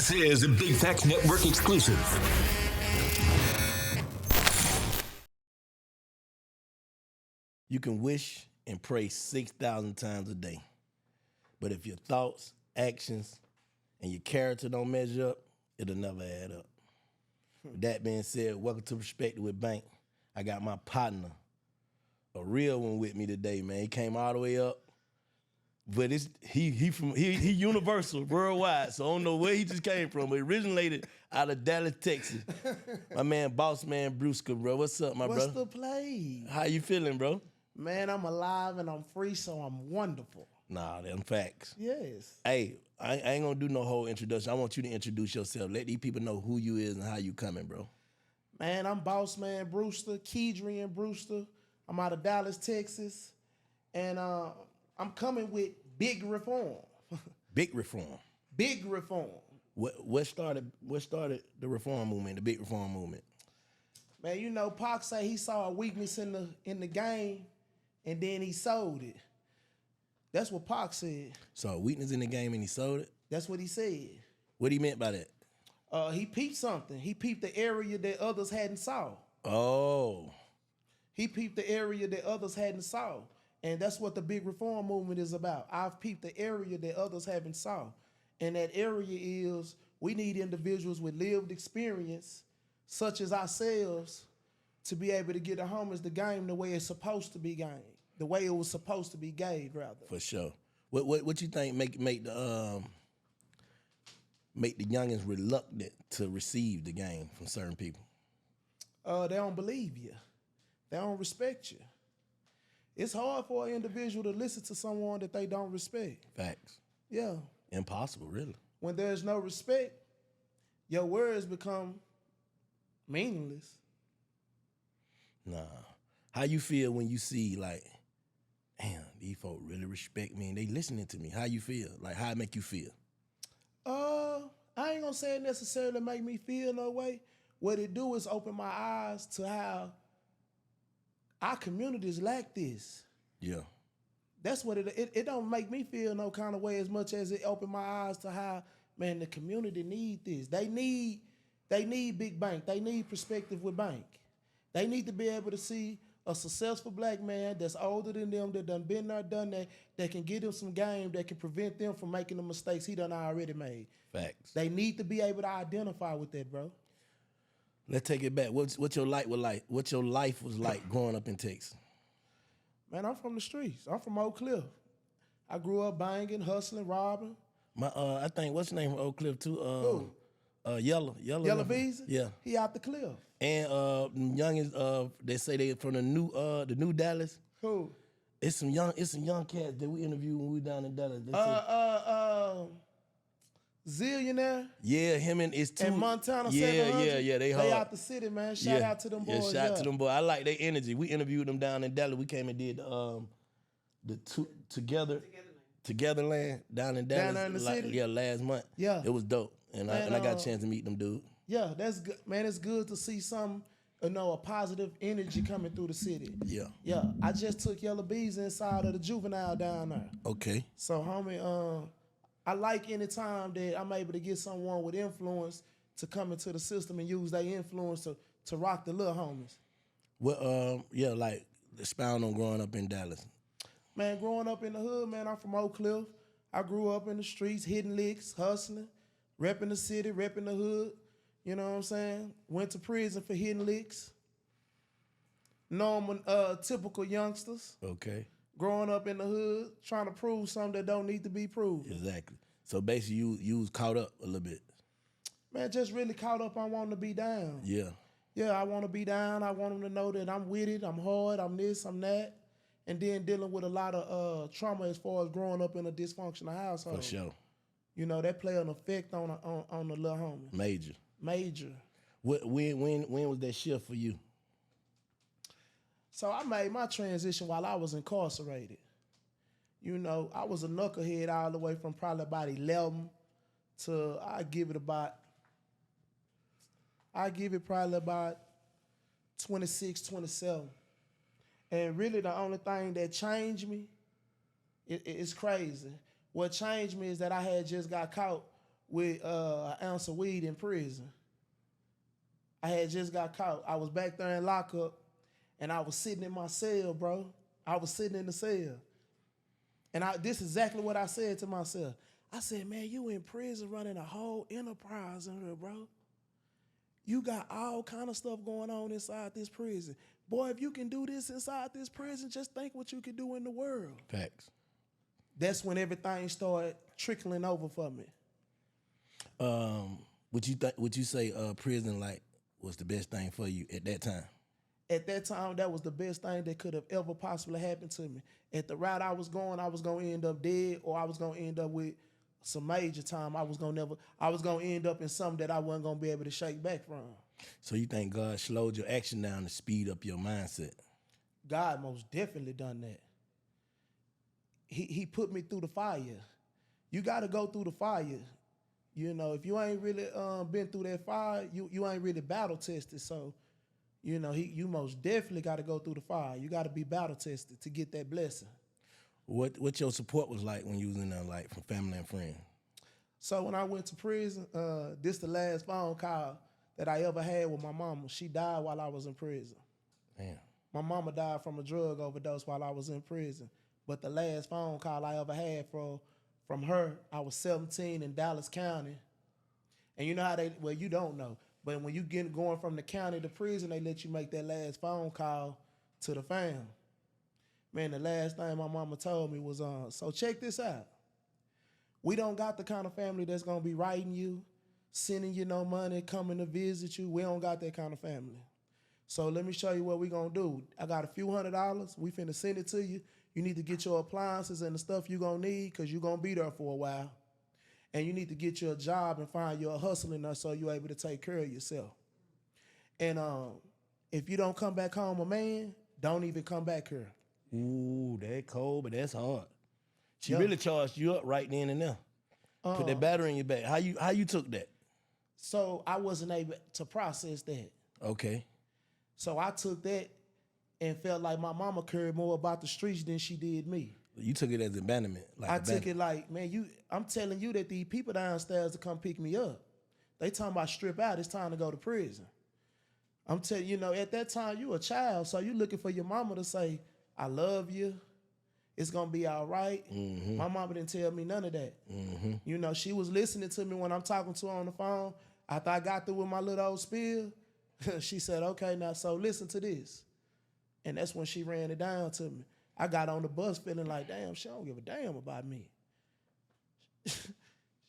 This is a Big Facts Network exclusive. You can wish and pray 6,000 times a day. But if your thoughts, actions, and your character don't measure up, it'll never add up. With that being said, welcome to Perspektives with Bank. I got my partner, a real one with me today, man. He came all the way up. But he universal, worldwide, so I don't know where he just came from. But he originated out of Dallas, Texas. My man, Bossman Brewster, bro. What's up, my brother? What's the play? How you feeling, bro? Man, I'm alive and I'm free, so I'm wonderful. Nah, them facts. Yes. Hey, I ain't gonna do no whole introduction. I want you to introduce yourself. Let these people know who you is and how you coming, bro. Man, I'm Bossman Brewster, Keidrain Brewster. I'm out of Dallas, Texas. And I'm coming with big reform. Big reform. Big reform. What started the reform movement, the big reform movement? Man, you know, Pac say he saw a weakness in the game, and then he sold it. That's what Pac said. Saw a weakness in the game and he sold it? That's what he said. What he meant by that? He peeped something. He peeped the area that others hadn't saw. Oh. He peeped the area that others hadn't saw. And that's what the big reform movement is about. I've peeped the area that others haven't saw. And that area is we need individuals with lived experience, such as ourselves, to be able to get the homies the game the way it's supposed to be gamed. The way it was supposed to be gave, rather. For sure. What you think make the youngins reluctant to receive the game from certain people? They don't believe you. They don't respect you. It's hard for an individual to listen to someone that they don't respect. Facts. Yeah. Impossible, really. When there's no respect, your words become meaningless. Nah. How you feel when you see, like, damn, these folk really respect me and they listening to me? How you feel? Like, how it make you feel? I ain't gonna say it necessarily make me feel no way. What it do is open my eyes to how our communities lack this. Yeah. That's what it don't make me feel no kind of way as much as it opened my eyes to how, man, the community need this. They need big bank. They need perspective with bank. They need to be able to see a successful black man that's older than them, that done been there, done that can give them some game, that can prevent them from making the mistakes he done already made. Facts. They need to be able to identify with that, bro. Let's take it back. What your life was like growing up in Texas? Man, I'm from the streets. I'm from Oak Cliff. I grew up banging, hustling, robbing. I think what's the name from Oak Cliff too? Who? Yellow Beezy? Yeah. He out the cliff. And youngins, they say they from the new Dallas. Who? It's some young cats that we interviewed when we down in Dallas. They Zillionaire. Yeah, him and his two. And Montana Yeah, 700. they hard. They out the city, man. Shout out to them boys. Yeah, shout out to them boys. I like their energy. We interviewed them down in Dallas. We came and did the Togetherland down in Dallas. Down there in the city? Yeah, last month. Yeah. It was dope. And I got a chance to meet them dude. Yeah, that's good. Man, it's good to see some, a positive energy coming through the city. Yeah. Yeah, I just took Yellow Bees inside of the juvenile down there. Okay. So, homie, I like any time that I'm able to get someone with influence to come into the system and use their influence to rock the little homies. Well, like expound on growing up in Dallas. Man, growing up in the hood, man, I'm from Oak Cliff. I grew up in the streets, hitting licks, hustling, repping the city, repping the hood. You know what I'm saying? Went to prison for hitting licks. Normal, typical youngsters. Okay. Growing up in the hood, trying to prove something that don't need to be proved. Exactly. So basically, you was caught up a little bit. Man, just really caught up on wanting to be down. Yeah. Yeah, I want to be down. I want them to know that I'm with it, I'm hard, I'm this, I'm that. And then dealing with a lot of trauma as far as growing up in a dysfunctional household. For sure. You know, that play an effect on the little homie. Major. When was that shift for you? So I made my transition while I was incarcerated. You know, I was a knucklehead all the way from probably about 11 to I give it probably about 26, 27. And really the only thing that changed me, it's crazy. What changed me is that I had just got caught with an ounce of weed in prison. I had just got caught. I was back there in lockup, and I was sitting in my cell, bro. I was sitting in the cell. And this is exactly what I said to myself. I said, man, you in prison running a whole enterprise in here, bro. You got all kind of stuff going on inside this prison. Boy, if you can do this inside this prison, just think what you can do in the world. Facts. That's when everything started trickling over for me. Would you say prison like was the best thing for you at that time? At that time, that was the best thing that could have ever possibly happened to me. At the route I was going to end up dead, or I was going to end up with some major time. I was going to end up in something that I wasn't going to be able to shake back from. So you think God slowed your action down to speed up your mindset? God most definitely done that. He put me through the fire. You got to go through the fire. You know, if you ain't really been through that fire, you ain't really battle tested. So, you know, you most definitely got to go through the fire. You got to be battle tested to get that blessing. What your support was like when you was in there, like from family and friends? So when I went to prison, this the last phone call that I ever had with my mama. She died while I was in prison. Damn. My mama died from a drug overdose while I was in prison. But the last phone call I ever had from her, I was 17 in Dallas County. And you know how you don't know, but when you going from the county to prison, they let you make that last phone call to the fam. Man, the last thing my mama told me was, so check this out. We don't got the kind of family that's going to be writing you, sending you no money, coming to visit you. We don't got that kind of family. So let me show you what we going to do. I got a few $100. We finna send it to you. You need to get your appliances and the stuff you going to need because you're going to be there for a while. And you need to get you a job and find you a hustle in there so you're able to take care of yourself. And if you don't come back home a man, don't even come back here. Ooh, that cold, but that's hard. She really charged you up right then and there. Put that battery in your back. How you took that? So I wasn't able to process that. Okay. So I took that and felt like my mama cared more about the streets than she did me. You took it as abandonment. Took it like, man, I'm telling you that these people downstairs to come pick me up. They talking about strip out, it's time to go to prison. I'm telling you, at that time you a child, so you looking for your mama to say, I love you, it's gonna be all right. Mm-hmm. My mama didn't tell me none of that. Mm-hmm. She was listening to me when I'm talking to her on the phone. After I got through with my little old spiel, she said, okay, now so listen to this. And that's when she ran it down to me. I got on the bus feeling like, damn, she don't give a damn about me.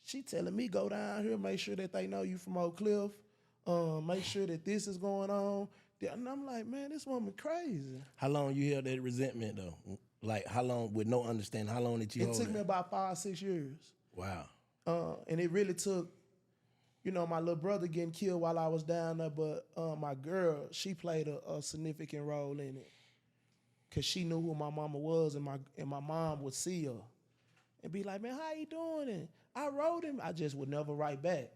She telling me go down here, make sure that they know you from Oak Cliff, make sure that this is going on. And I'm like, man, this woman crazy. How long you held that resentment though? Like how long, with no understanding, how long did you hold it? It took me about 5-6 years. Wow. And it really took, my little brother getting killed while I was down there, but my girl, she played a significant role in it. Cause she knew who my mama was, and my mom would see her and be like, man, how you doing? And I wrote him. I just would never write back.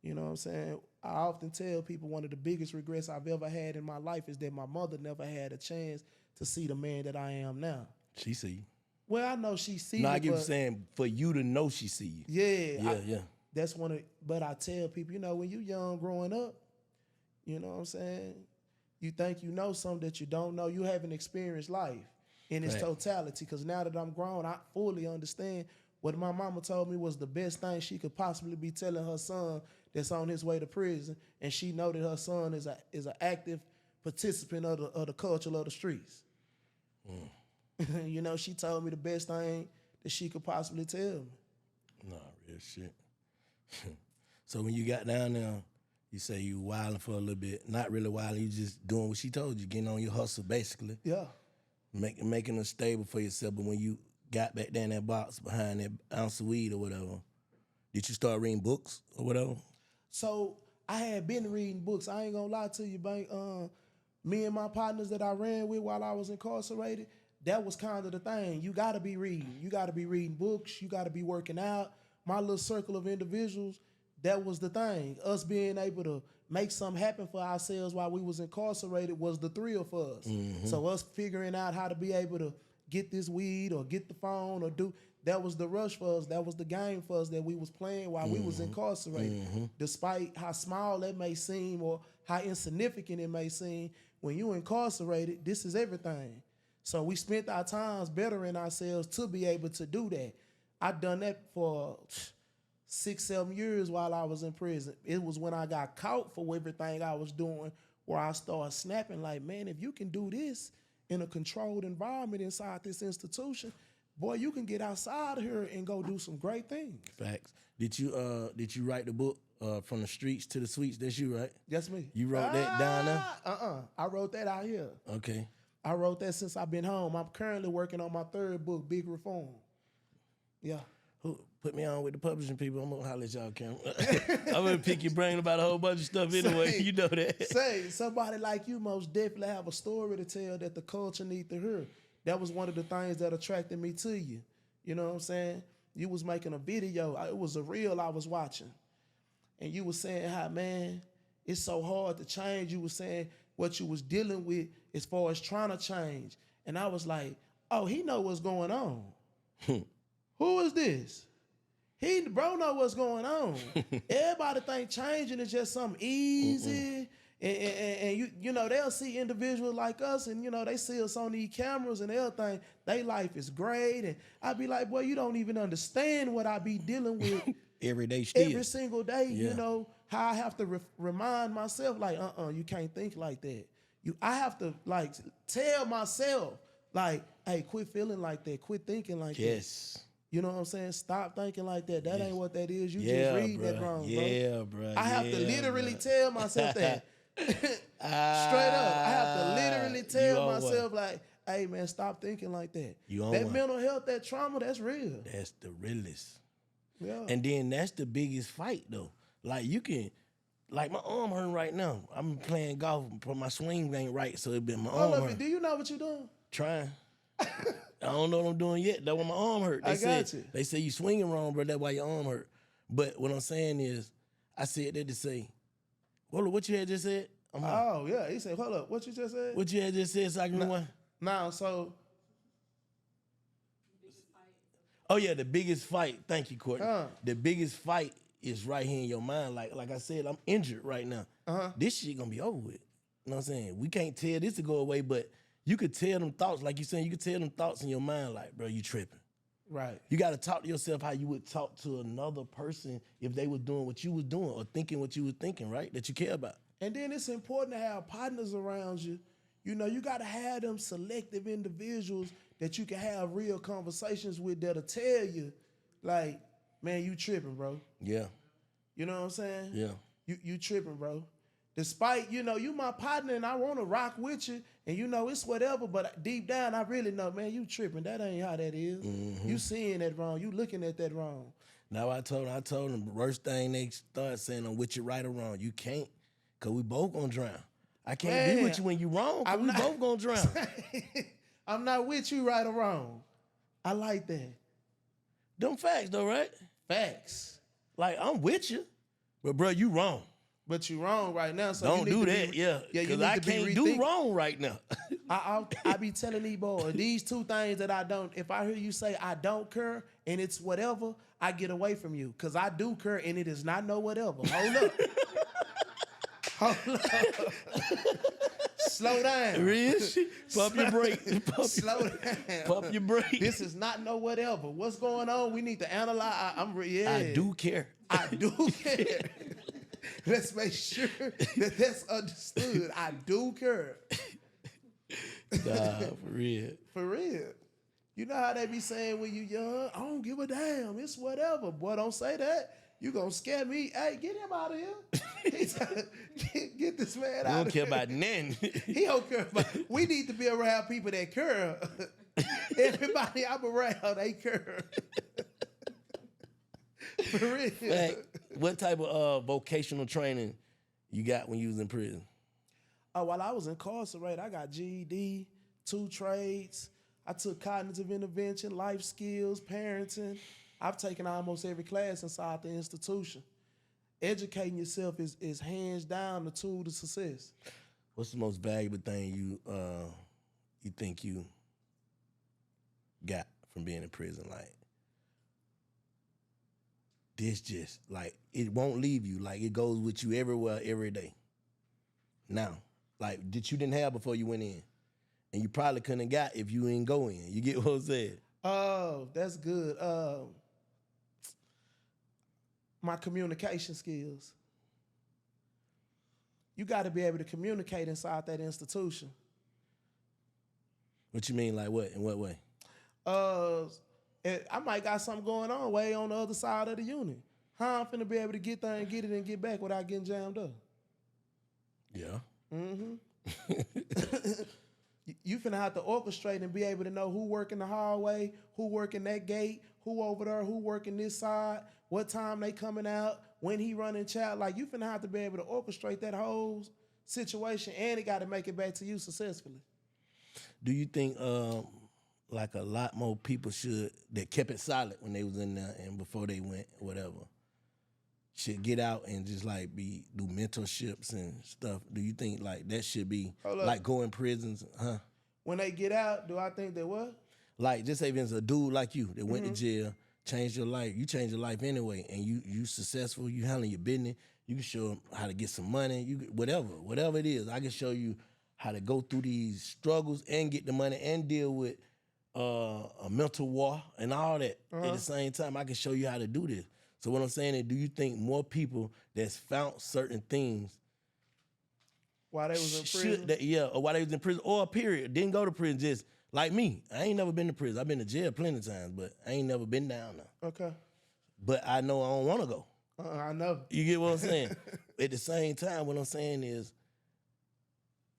You know what I'm saying? I often tell people one of the biggest regrets I've ever had in my life is that my mother never had a chance to see the man that I am now. She see you. Well, I know she see no, me. I get what you're saying, for you to know she see you. Yeah. That's but I tell people, when you young growing up, you know what I'm saying? You think you know something that you don't know. You haven't experienced life in its totality. Because now that I'm grown, I fully understand what my mama told me was the best thing she could possibly be telling her son that's on his way to prison. And she know that her son is an active participant of the culture of the streets. She told me the best thing that she could possibly tell me. Nah, real shit. So when you got down there, you say you wilding for a little bit. Not really wilding, you just doing what she told you, getting on your hustle, basically. Yeah. Making it stable for yourself. But when you got back there in that box behind that ounce of weed or whatever, did you start reading books or whatever? So I had been reading books. I ain't gonna lie to you, Bank. Me and my partners that I ran with while I was incarcerated, that was kind of the thing. You gotta be reading. You gotta be reading books. You gotta be working out. My little circle of individuals, that was the thing. Us being able to make something happen for ourselves while we was incarcerated was the thrill for us. Mm-hmm. So us figuring out how to be able to get this weed or get the phone or do, that was the rush for us. That was the game for us that we was playing while we was incarcerated. Despite how small that may seem or how insignificant it may seem, when you incarcerated, this is everything. So we spent our times bettering ourselves to be able to do that. I done that for 6-7 years while I was in prison. It was when I got caught for everything I was doing where I started snapping like, man, if you can do this in a controlled environment inside this institution, boy, you can get outside of here and go do some great things. Facts. Did you write the book From the Streets to the Suites? That's you, right? That's me. You wrote that down there? I wrote that out here. Okay. I wrote that since I've been home. I'm currently working on my 3rd book, Big Reform. Yeah. Put me on with the publishing people. I'm gonna holler at y'all, Cam. I'm gonna pick your brain about a whole bunch of stuff anyway. You know that. Say, somebody like you most definitely have a story to tell that the culture need to hear. That was one of the things that attracted me to you. You know what I'm saying? You was making a video. It was a reel I was watching. And you was saying how, man, it's so hard to change. You was saying what you was dealing with as far as trying to change. And I was like, oh, he know what's going on. Who is this? Bro know what's going on. Everybody think changing is just something easy. And you know, they'll see individuals like us and, you know, they see us on these cameras and they'll think their life is great. And I'd be like, boy, you don't even understand what I be dealing with every single day. Yeah. You know, how I have to remind myself like, you can't think like that. I have to like tell myself like, hey, quit feeling like that. Quit thinking like that. Yes. You know what I'm saying? Stop thinking like that. That ain't what that is. You Yeah, just read that wrong, bro. Yeah, bro. I have to literally tell myself that. Straight up. I have to literally tell myself like, hey, man, stop thinking like that. That mental health, that trauma, that's real. That's the realest. Yeah. And then that's the biggest fight, though. Like, you can, like, my arm hurting right now. I'm playing golf, but my swing ain't right, so it been my arm hurt. Do you know what you're doing? Trying. I don't know what I'm doing yet. That's why my arm hurt. They say you swinging wrong, bro. That's why your arm hurt. But what I'm saying is, I said that to say, hold up, what you had just said? Oh, yeah. He said, hold up, what you just said? What you had just said so I can know why? Now, so. Oh, yeah, the biggest fight. Thank you, Courtney. The biggest fight is right here in your mind. Like I said, I'm injured right now. This shit gonna be over with. You know what I'm saying? We can't tell this to go away, but you could tell them thoughts, like you saying, you could tell them thoughts in your mind, like, bro, you tripping. Right. You got to talk to yourself how you would talk to another person if they were doing what you was doing or thinking what you was thinking, right? That you care about. And then it's important to have partners around you. You know, you got to have them selective individuals that you can have real conversations with that'll tell you, like, man, you tripping, bro. Yeah. You know what I'm saying? Yeah. You tripping, bro. Despite, you know, you my partner and I want to rock with you and, you know, it's whatever, but deep down I really know, man, you tripping. That ain't how that is. You seeing that wrong. You looking at that wrong. Now I told them the worst thing they start saying, I'm with you right or wrong. You can't, because we both gonna drown. I can't be with you when you wrong, because we both gonna drown. I'm not with you right or wrong. I like that. Them facts though, right? Facts. Like, I'm with you, but bro, you wrong. But you wrong right now. So don't do that, because I can't do wrong right now. I be telling these boys, these two things that I don't, if I hear you say I don't care and it's whatever, I get away from you. Because I do care and it is not no whatever. Hold up. Hold up. Slow down. Real shit. Pump your brake. Slow down. Pump your brake. This is not no whatever. What's going on? We need to analyze. I do care. I do care. Let's make sure that that's understood. I do care. Nah, for real. For real. You know how they be saying when you young, I don't give a damn. It's whatever. Boy, don't say that. You gonna scare me. Hey, get him out of here. Get this man out of here. He don't care about nothing. He don't care about. We need to be around people that care. Everybody I'm around, they care. For real. Like, what type of vocational training you got when you was in prison? While I was incarcerated, I got GED, 2 trades. I took cognitive intervention, life skills, parenting. I've taken almost every class inside the institution. Educating yourself is hands down the tool to success. What's the most valuable thing you think you got from being in prison? Like, this just like it won't leave you. Like it goes with you everywhere, every day. Now, like that you didn't have before you went in, and you probably couldn't have got if you ain't go in. You get what I'm saying? Oh, that's good. My communication skills. You got to be able to communicate inside that institution. What you mean, like what? In what way? I might got something going on way on the other side of the unit. How I'm finna be able to get there and get it and get back without getting jammed up? Yeah. You finna have to orchestrate and be able to know who work in the hallway, who work in that gate, who over there, who working this side, what time they coming out, when he running chat. Like you finna have to be able to orchestrate that whole situation, and it got to make it back to you successfully. Do you think like a lot more people that kept it silent when they was in there and before they went, whatever, should get out and just like do mentorships and stuff? Do you think like that should be like go in prisons, huh? When they get out, do I think they what? Like just say if it's a dude like you that went to jail, changed your life, you changed your life anyway, and you successful, you handling your business, you can show them how to get some money, whatever it is. I can show you how to go through these struggles and get the money and deal with a mental war and all that at the same time. I can show you how to do this. So what I'm saying is, do you think more people that's found certain things while they was in prison? Or while they was in prison, or period, didn't go to prison, just like me. I ain't never been to prison. I've been to jail plenty of times, but I ain't never been down there. Okay. But I know I don't want to go. I know. You get what I'm saying? At the same time, what I'm saying is,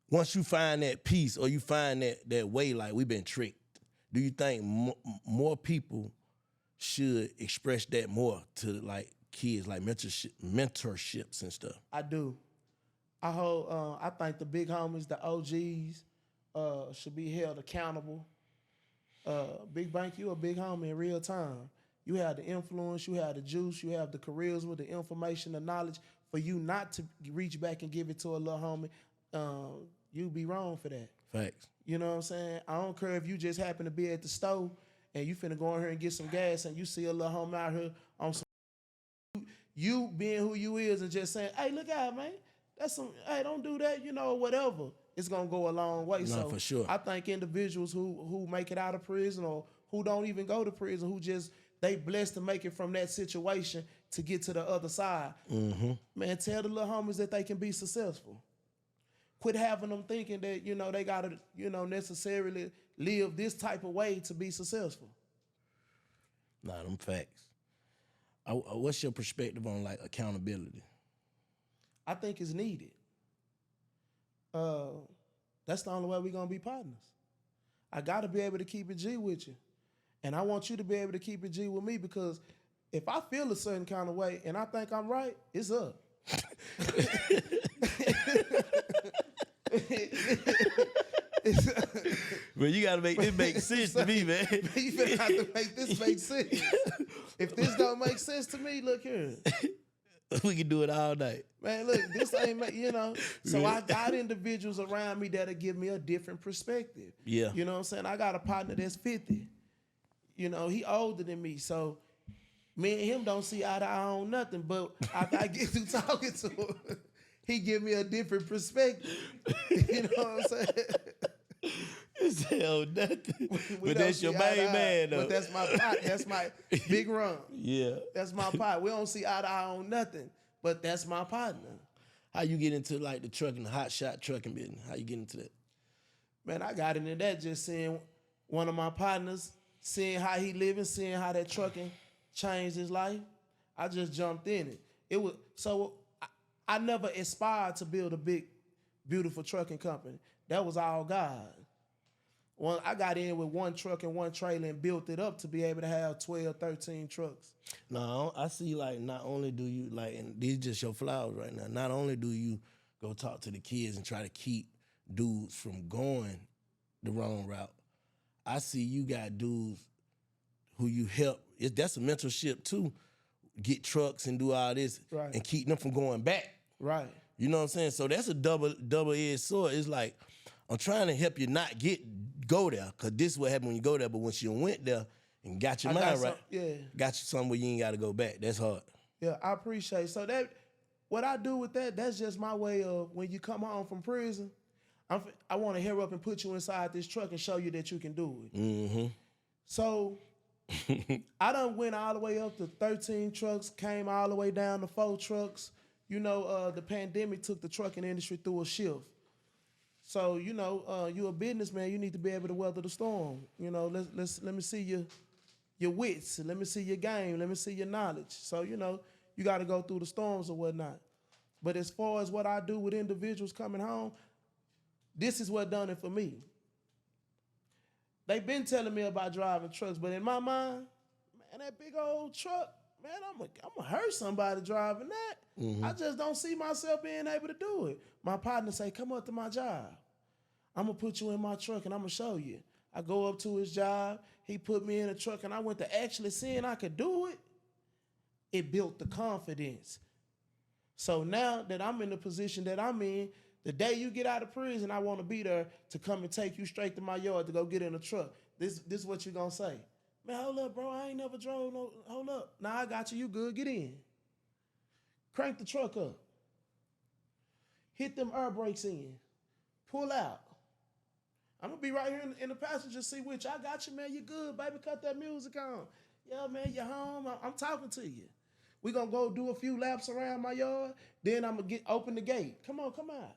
once you find that peace or you find that way, like we've been tricked, do you think more people should express that more to like kids, like mentorships and stuff? I do. I think the big homies, the OGs, should be held accountable. Big Bank, you a big homie in real time. You have the influence, you have the juice, you have the charisma, the information, the knowledge. For you not to reach back and give it to a little homie, you'd be wrong for that. Facts. You know what I'm saying? I don't care if you just happen to be at the store and you finna go in here and get some gas and you see a little homie out here on some, you being who you is and just saying, hey, look out, man. Hey, don't do that, or whatever. It's gonna go a long way. No, so for sure. I think individuals who make it out of prison or who don't even go to prison, who just they blessed to make it from that situation to get to the other side. Man, tell the little homies that they can be successful. Quit having them thinking that, they gotta, necessarily live this type of way to be successful. Nah, them facts. What's your perspective on like accountability? I think it's needed. That's the only way we're gonna be partners. I gotta be able to keep it G with you. And I want you to be able to keep it G with me, because if I feel a certain kind of way and I think I'm right, it's up. But you gotta make this make sense to me, man. You finna have to make this make sense. If this don't make sense to me, look here. We can do it all night. Man, look, this ain't, So I got individuals around me that'll give me a different perspective. Yeah. You know what I'm saying? I got a partner that's 50. He older than me, so me and him don't see eye to eye on nothing. But after I get through talking to him, he give me a different perspective. You know what I'm saying? It's hell nothing. But that's your main man, though. But that's my pot. That's my big run. Yeah. That's my pot. We don't see eye to eye on nothing, but that's my partner. How you get into like the trucking, the hot shot trucking business? How you get into that? Man, I got into that just seeing one of my partners, seeing how he living, seeing how that trucking changed his life. I just jumped in it. It was so I never aspired to build a big, beautiful trucking company. That was all God. Well, I got in with one truck and one trailer and built it up to be able to have 12, 13 trucks. No, I see like not only do you like, and these just your flowers right now, not only do you go talk to the kids and try to keep dudes from going the wrong route, I see you got dudes who you help. That's a mentorship too. Get trucks and do all this and keep them from going back. Right. You know what I'm saying? So that's a double-edged sword. It's like, I'm trying to help you not go there, because this is what happened when you go there. But once you went there And got your I mind got right. Yeah. Got you somewhere you ain't got to go back. That's hard. Yeah, I appreciate it. So that what I do with that's just my way of when you come home from prison, I want to hurry up and put you inside this truck and show you that you can do it. Mm-hmm. So I done went all the way up to 13 trucks, came all the way down to 4 trucks. You know, the pandemic took the trucking industry through a shift. So, you know, you're a businessman, you need to be able to weather the storm. You know, let me see your wits, let me see your game, let me see your knowledge. So, you know, you got to go through the storms or whatnot. But as far as what I do with individuals coming home, this is what done it for me. They've been telling me about driving trucks, but in my mind, man, that big old truck, man, I'm gonna hurt somebody driving that. Mm-hmm. I just don't see myself being able to do it. My partner say, come up to my job. I'm gonna put you in my truck and I'm gonna show you. I go up to his job, he put me in a truck, and I went to actually seeing I could do it. It built the confidence. So now that I'm in the position that I'm in, the day you get out of prison, I want to be there to come and take you straight to my yard to go get in a truck. This is what you gonna say. Man, hold up, bro. I ain't never drove no. Hold up. Nah, I got you. You good. Get in. Crank the truck up. Hit them air brakes in. Pull out. I'm gonna be right here in the passenger seat with you. I got you, man. You good, baby. Cut that music on. Yeah, man, you home. I'm talking to you. We gonna go do a few laps around my yard. Then I'm gonna open the gate. Come on, come out.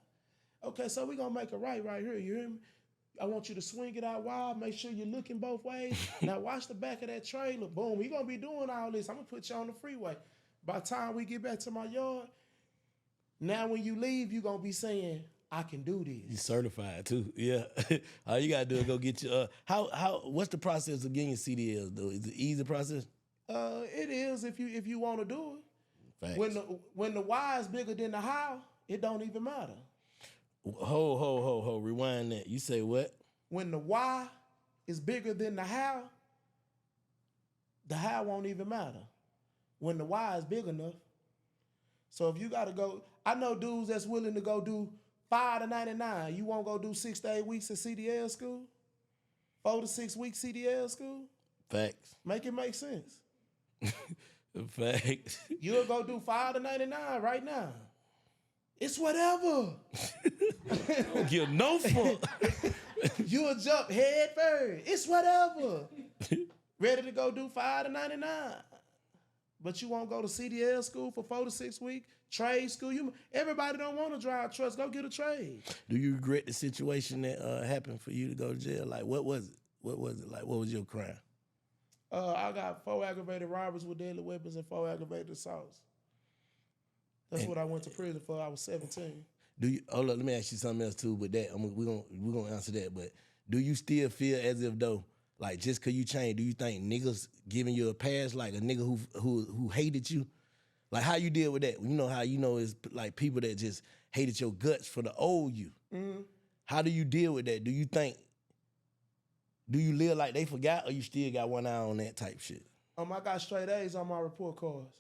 Okay, so we gonna make a right here. You hear me? I want you to swing it out wide. Make sure you're looking both ways. Now watch the back of that trailer. Boom. We gonna be doing all this. I'm gonna put you on the freeway. By the time we get back to my yard, now when you leave, you gonna be saying, I can do this. You certified too. Yeah. All you gotta do is go get your what's the process of getting your CDLs though? Is it easy process? It is if you want to do it. Facts. When the why is bigger than the how, it don't even matter. Ho. Rewind that. You say what? When the why is bigger than the how won't even matter. When the why is big enough. So if you got to go, I know dudes that's willing to go do 5 to 99. You won't go do 6 to 8 weeks at CDL school? 4 to 6 weeks CDL school? Facts. Make it make sense. Facts. You'll go do 5 to 99 right now. It's whatever. I don't give no fuck. You'll jump head first. It's whatever. Ready to go do 5 to 99. But you won't go to CDL school for 4 to 6 weeks. Trade school. Everybody don't want to drive trucks. Go get a trade. Do you regret the situation that happened for you to go to jail? Like, what was it? What was it like? What was your crime? I got 4 aggravated robberies with deadly weapons and 4 aggravated assaults. That's what I went to prison for. I was 17. Hold up, let me ask you something else too. With that, we're gonna answer that. But do you still feel as if though, like just cause you changed, do you think niggas giving you a pass, like a nigga who hated you, like how you deal with that? You know how it's like people that just hated your guts for the old you. Mm-hmm. How do you deal with that? Do you live like they forgot, or you still got one eye on that type shit? I got straight A's on my report cards.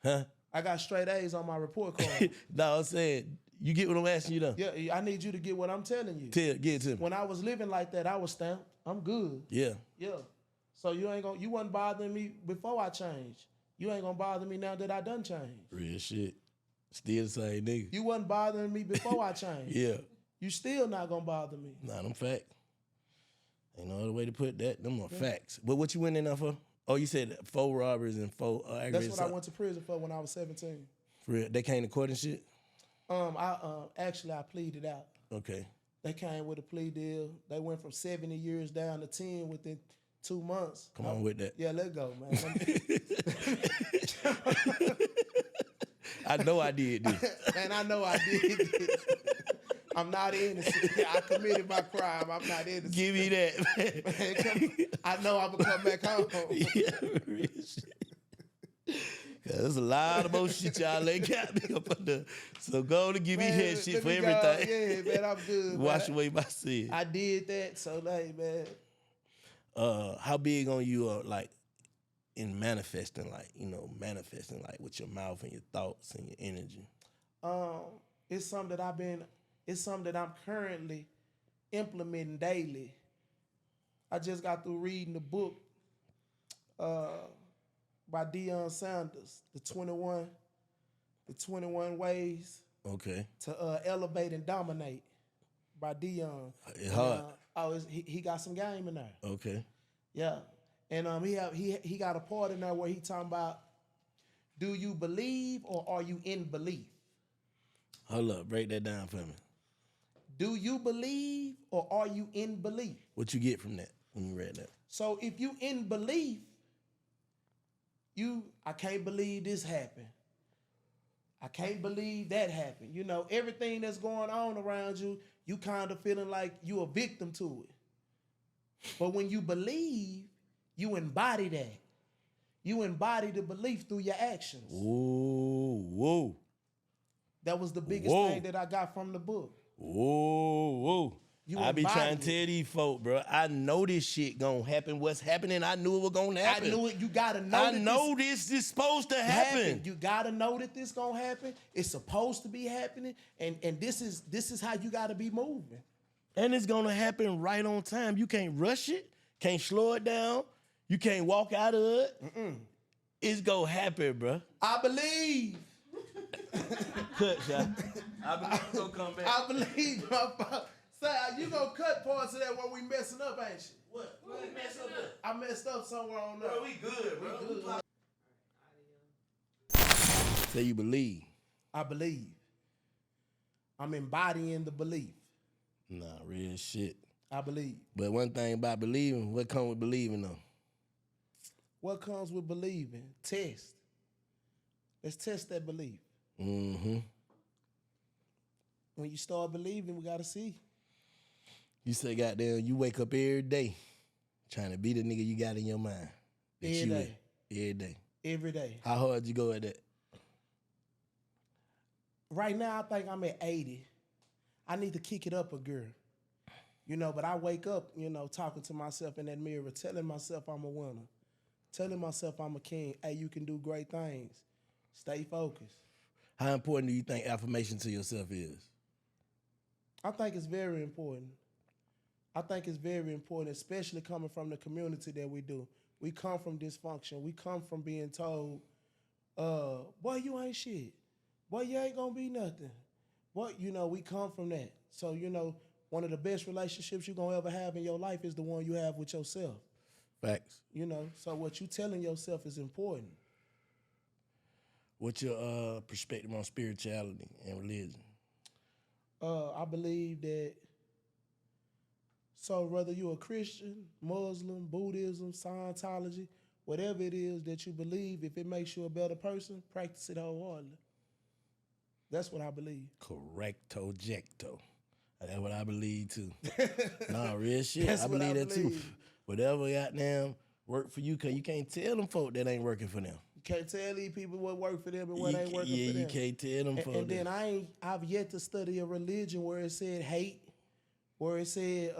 Huh? I got straight A's on my report card. No, I'm saying, you get what I'm asking you though? Yeah, I need you to get what I'm telling you. Get it to me. When I was living like that, I was stamped. I'm good. Yeah. Yeah. So you wasn't bothering me before I changed. You ain't gonna bother me now that I done changed. Real shit. Still the same nigga. You wasn't bothering me before I changed. Yeah. You still not gonna bother me. Nah, them facts. Ain't no other way to put that. Them are facts. But what you went in there for? Oh, you said 4 robberies and 4 aggravated. That's what I went to prison for when I was 17. For real? They came to court and shit? I pleaded out. Okay. They came with a plea deal. They went from 70 years down to 10 within 2 months. Come on with that. Yeah, let's go, man. I know I did this. Man, I know I did this. I'm not innocent. I committed my crime. I'm not innocent. Give me that, man. I know I'm going to come back home. Yeah, real shit. There's a lot of more shit y'all ain't got me up under. So go to give me that shit for everything. Yeah, man, I'm good. Wash away my sin. I did that, so like, man. How big on you are like in manifesting like with your mouth and your thoughts and your energy? It's something that I'm currently implementing daily. I just got through reading the book by Deion Sanders, the 21 Ways Okay. to Elevate and Dominate by Deion. It's hard. He got some game in there. Okay. Yeah. And he got a part in there where he talking about, do you believe or are you in belief? Hold up, break that down for me. Do you believe or are you in belief? What you get from that when you read that? So if you in belief, I can't believe this happened. I can't believe that happened. You know, everything that's going on around you, you kind of feeling like you a victim to it. But when you believe, you embody that. You embody the belief through your actions. Whoa. That was the biggest thing that I got from the book. Whoa. I be trying to embody tell these folk, bro, I know this shit gonna happen. What's happening, I knew it was gonna happen. I knew it. You gotta know. I know this is supposed to happen. You gotta know that this gonna happen. It's supposed to be happening, and this is how you gotta be moving. And it's gonna happen right on time. You can't rush it, can't slow it down, you can't walk out of it. It's gonna happen, bro. I believe. Cut, shot. I believe it's gonna come back. I believe, motherfucker. Say, you gonna cut parts of that where we messing up, ain't you? What? What we messed up at? I messed up somewhere on there. Bro, we good, bro. We good. Say you believe. I believe. I'm embodying the belief. Nah, real shit. I believe. But one thing about believing, what comes with believing though? What comes with believing? Test. Let's test that belief. Mm-hmm. When you start believing, we gotta see. You say, goddamn, you wake up every day trying to be the nigga you got in your mind. Every day. Every day. Every day. How hard you go at that? Right now, I think I'm at 80. I need to kick it up a girl. You know, but I wake up, you know, talking to myself in that mirror, telling myself I'm a winner, telling myself I'm a king. Hey, you can do great things. Stay focused. How important do you think affirmation to yourself is? I think it's very important. I think it's very important, especially coming from the community that we do. We come from dysfunction. We come from being told, boy, you ain't shit. Boy, you ain't gonna be nothing. Boy, you know, we come from that. So, you know, one of the best relationships you're gonna ever have in your life is the one you have with yourself. Facts. You know, so what you telling yourself is important. What's your perspective on spirituality and religion? I believe that, so whether you're a Christian, Muslim, Buddhism, Scientology, whatever it is that you believe, if it makes you a better person, practice it wholeheartedly. That's what I believe. Correcto jecto. That's what I believe too. Nah, real shit. That's I what believe I that too. believe. Whatever goddamn work for you, cause you can't tell them folk that ain't working for them. You can't tell these people what worked for them and what ain't working for them. Yeah, you can't tell them folk And then that. I've yet to study a religion where it said hate, where it said,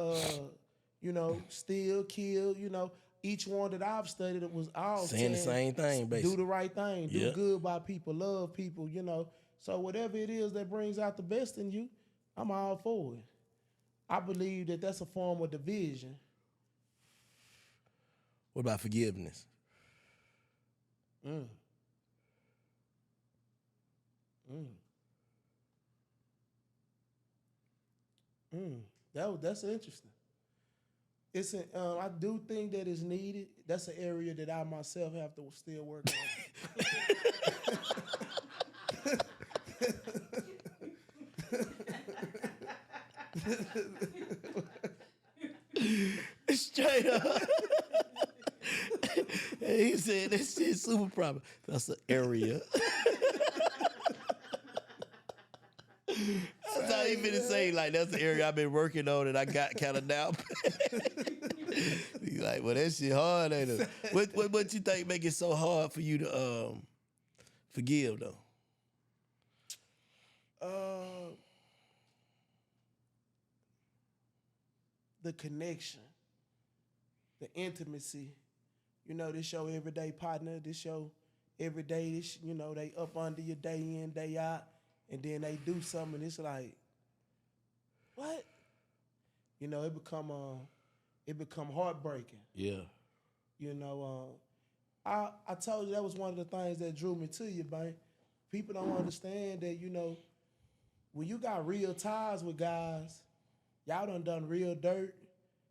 you know, steal, kill, you know. Each one that I've studied, it was all saying the same thing, basically. Do the right thing, do Yep. good by people, love people, you know. So whatever it is that brings out the best in you, I'm all for it. I believe that that's a form of division. What about forgiveness? That's interesting. I do think that it's needed. That's an area that I myself have to still work on. Straight up. He said that shit super proper. That's an area. That's how he finna say, like, that's the area I've been working on and I got kind of down. He's like, well, that shit hard, ain't it? What you think make it so hard for you to forgive, though? The connection, the intimacy. You know, this your everyday partner, this your everyday, this, you know, they up under you day in, day out, and then they do something, and it's like, what? You know, it become it become heartbreaking. Yeah. You know, I told you that was one of the things that drew me to you, man. People don't understand that, you know, when you got real ties with guys, y'all done real dirt.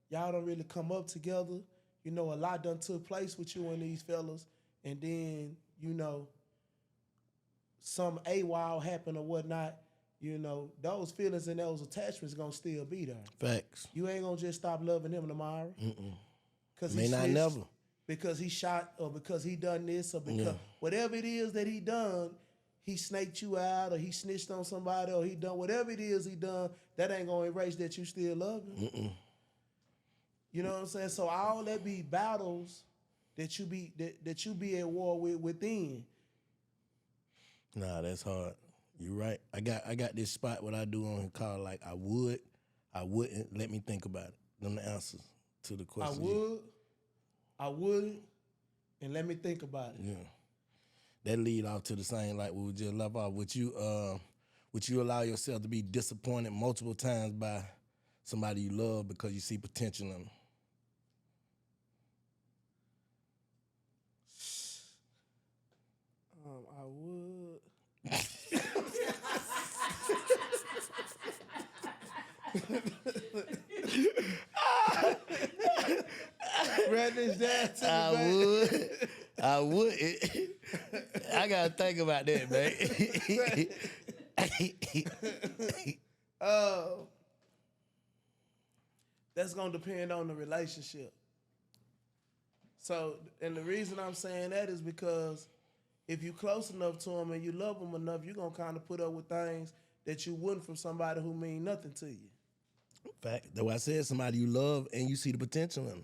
Y'all don't really come up together. You know, a lot done took place with you and these fellas. And then, you know, some AWOL happened or whatnot. You know, those feelings and those attachments gonna still be there. Facts. You ain't gonna just stop loving him tomorrow. Cause May he not snitched, never. because he shot or because he done this or because whatever it is that he done, he snaked you out or he snitched on somebody or he done whatever it is he done, that ain't gonna erase that you still love him. You know what I'm saying? So all that be battles that you be that you be at war with within. Nah, that's hard. You right. I got this spot what I do on called like I wouldn't, let me think about it. Them the answers to the question. I wouldn't, and let me think about it. Yeah. That lead off to the same like we just left off. Would you allow yourself to be disappointed multiple times by somebody you love because you see potential in them? I would. Write this down to me, I would. I gotta think about that, man. That's gonna depend on the relationship. So, and the reason I'm saying that is because if you close enough to them and you love them enough, you're gonna kind of put up with things that you wouldn't from somebody who mean nothing to you. Fact. That's why I said somebody you love and you see the potential in them.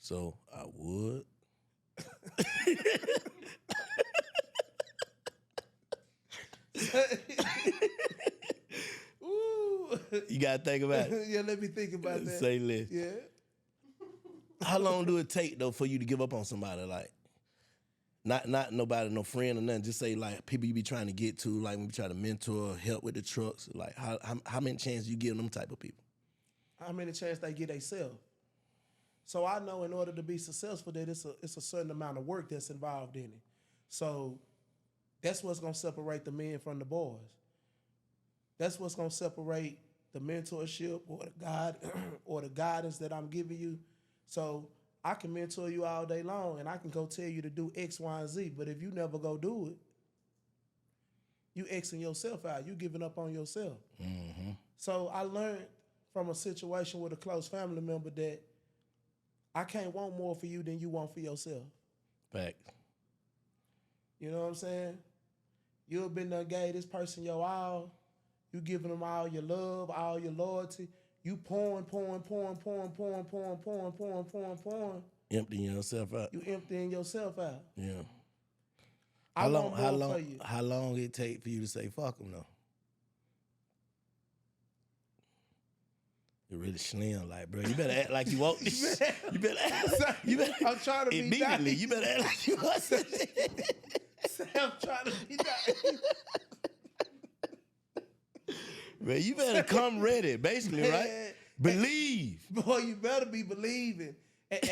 So I would. Ooh. You gotta think about it. Yeah, let me think about that. Say less. Yeah. How long do it take though for you to give up on somebody? Like, not nobody, no friend or nothing. Just say like people you be trying to get to, like when you try to mentor, help with the trucks. Like how many chances you give them type of people? How many chances they get themselves? So I know in order to be successful that it's a certain amount of work that's involved in it. So that's what's gonna separate the men from the boys. That's what's gonna separate the mentorship or the guide or the guidance that I'm giving you. So I can mentor you all day long and I can go tell you to do X, Y, and Z, but if you never go do it, you Xing yourself out. You giving up on yourself. Mm-hmm. So I learned from a situation with a close family member that I can't want more for you than you want for yourself. Fact. You know what I'm saying? You have been done gave this person your all. You giving them all your love, all your loyalty. You pouring. Emptying yourself out. You emptying yourself out. Yeah. I want more for you. How long it take for you to say fuck them though? You're really slim, like, bro. You better act like you want this. You better act. You better. I'm trying to be immediately. nice. You better act like you want this. I'm trying to be nice. Man, you better come ready, basically, right? Man. Believe. Boy, you better be believing.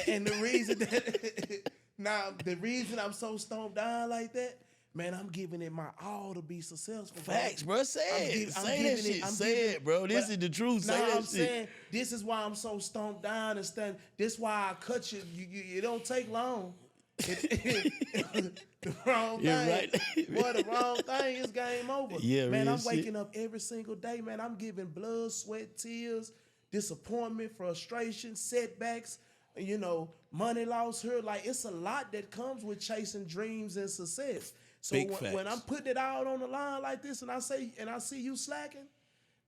And the reason that the reason I'm so stoned down like that, man, I'm giving it my all to be successful. Facts, bro. Say it. Say that shit. Say it, bro. This is the truth. Say that I'm shit. saying this is why I'm so stoned down and stand. This why I cut you. It don't take long. The wrong You're thing. right. Boy, the wrong thing is game over. Yeah, man, real I'm waking shit. up every single day, man. I'm giving blood, sweat, tears, disappointment, frustration, setbacks, you know, money lost here. Like, it's a lot that comes with chasing dreams and success. So when I'm putting it out on the line like this and I see you slacking,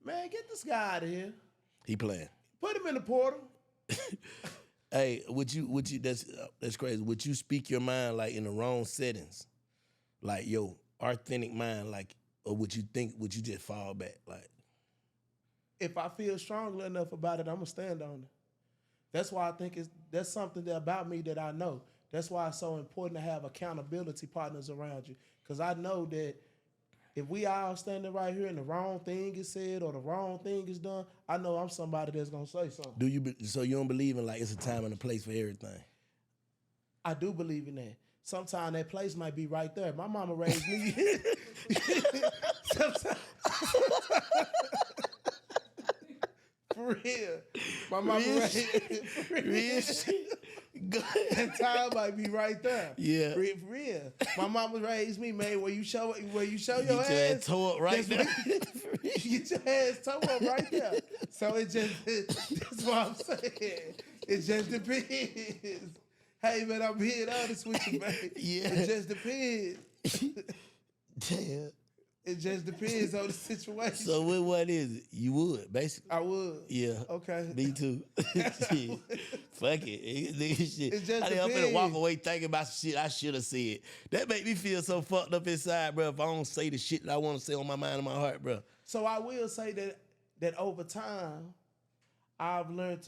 man, get this guy out of here. He playing. Put him in the portal. Hey, would you that's crazy. Would you speak your mind like in the wrong settings? Like your authentic mind, like, or would you just fall back? Like, if I feel strongly enough about it, I'm gonna stand on it. That's why I think that's something about me that I know. That's why it's so important to have accountability partners around you. Because I know that If we all standing right here and the wrong thing is said or the wrong thing is done, I know I'm somebody that's gonna say something. So you don't believe in like it's a time and a place for everything? I do believe in that. Sometimes that place might be right there. My mama raised me. Sometimes, for real. My mama raised me. For real. That time might be right there. Yeah. For real. My mama raised me, man, where you show your Get your ass tore up right there. Get your ass tore up right there. So that's what I'm saying. It just depends. Hey, man, I'm being honest with you, man. Yeah. It just depends. Damn. It just depends on the situation. So what is it? You would, basically. I would. Yeah. Okay. Me too. Shit. Fuck it. Shit. It just I'm finna depends. walk away thinking about some shit I should have said. That make me feel so fucked up inside, bro, if I don't say the shit that I want to say on my mind and my heart, bro. So I will say that over time, I've learned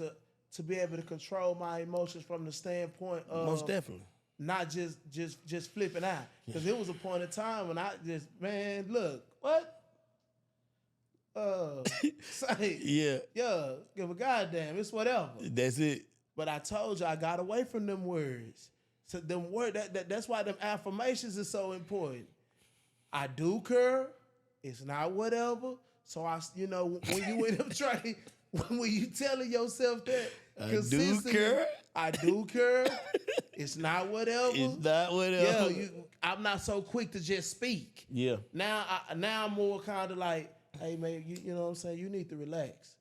to be able to control my emotions from the standpoint of Most definitely. not just flipping out. Because there was a point in time when I just, man, look, what? Say, Yeah. give a goddamn, it's whatever. That's it. But I told you I got away from them words. So them word that's why them affirmations is so important. I do care. It's not whatever. So when you end up trying, when you telling yourself that, I do care. I do care. It's not whatever. It's not whatever. Yeah, I'm not so quick to just speak. Yeah. Now I'm more kind of like, hey man, you know what I'm saying? You need to relax.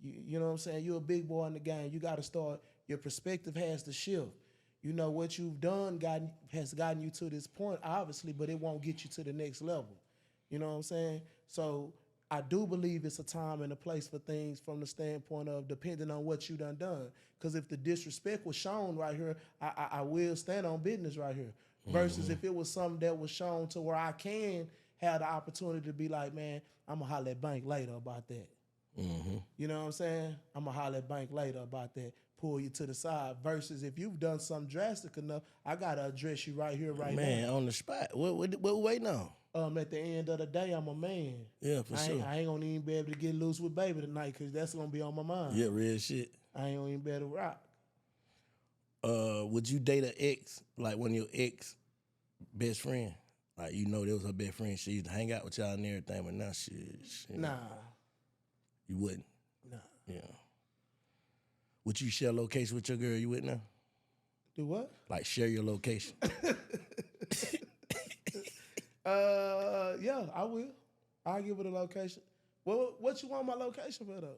You know what I'm saying? You're a big boy in the game. You got to start. Your perspective has to shift. You know what you've done has gotten you to this point, obviously, but it won't get you to the next level. You know what I'm saying? So I do believe it's a time and a place for things from the standpoint of depending on what you done. Because if the disrespect was shown right here, I will stand on business right here. Versus if it was something that was shown to where I can have the opportunity to be like, man, I'm going to holler at Bank later about that. Mm-hmm. You know what I'm saying? I'm going to holler at Bank later about that. Pull you to the side. Versus if you've done something drastic enough, I got to address you right here, right now. Man, on the spot. What we waiting on? At the end of the day, I'm a man. Yeah, for sure. I ain't gonna even be able to get loose with baby tonight because that's gonna be on my mind. Yeah, real shit. I ain't gonna even be able to rock. Would you date an ex, like one of your ex best friend? Like, that was her best friend. She used to hang out with y'all and everything, but now she Nah. You wouldn't? Nah. Yeah. Would you share location with your girl you with now? Do what? Like, share your location. Yeah, I will. I'll give it a location. What you want my location for though?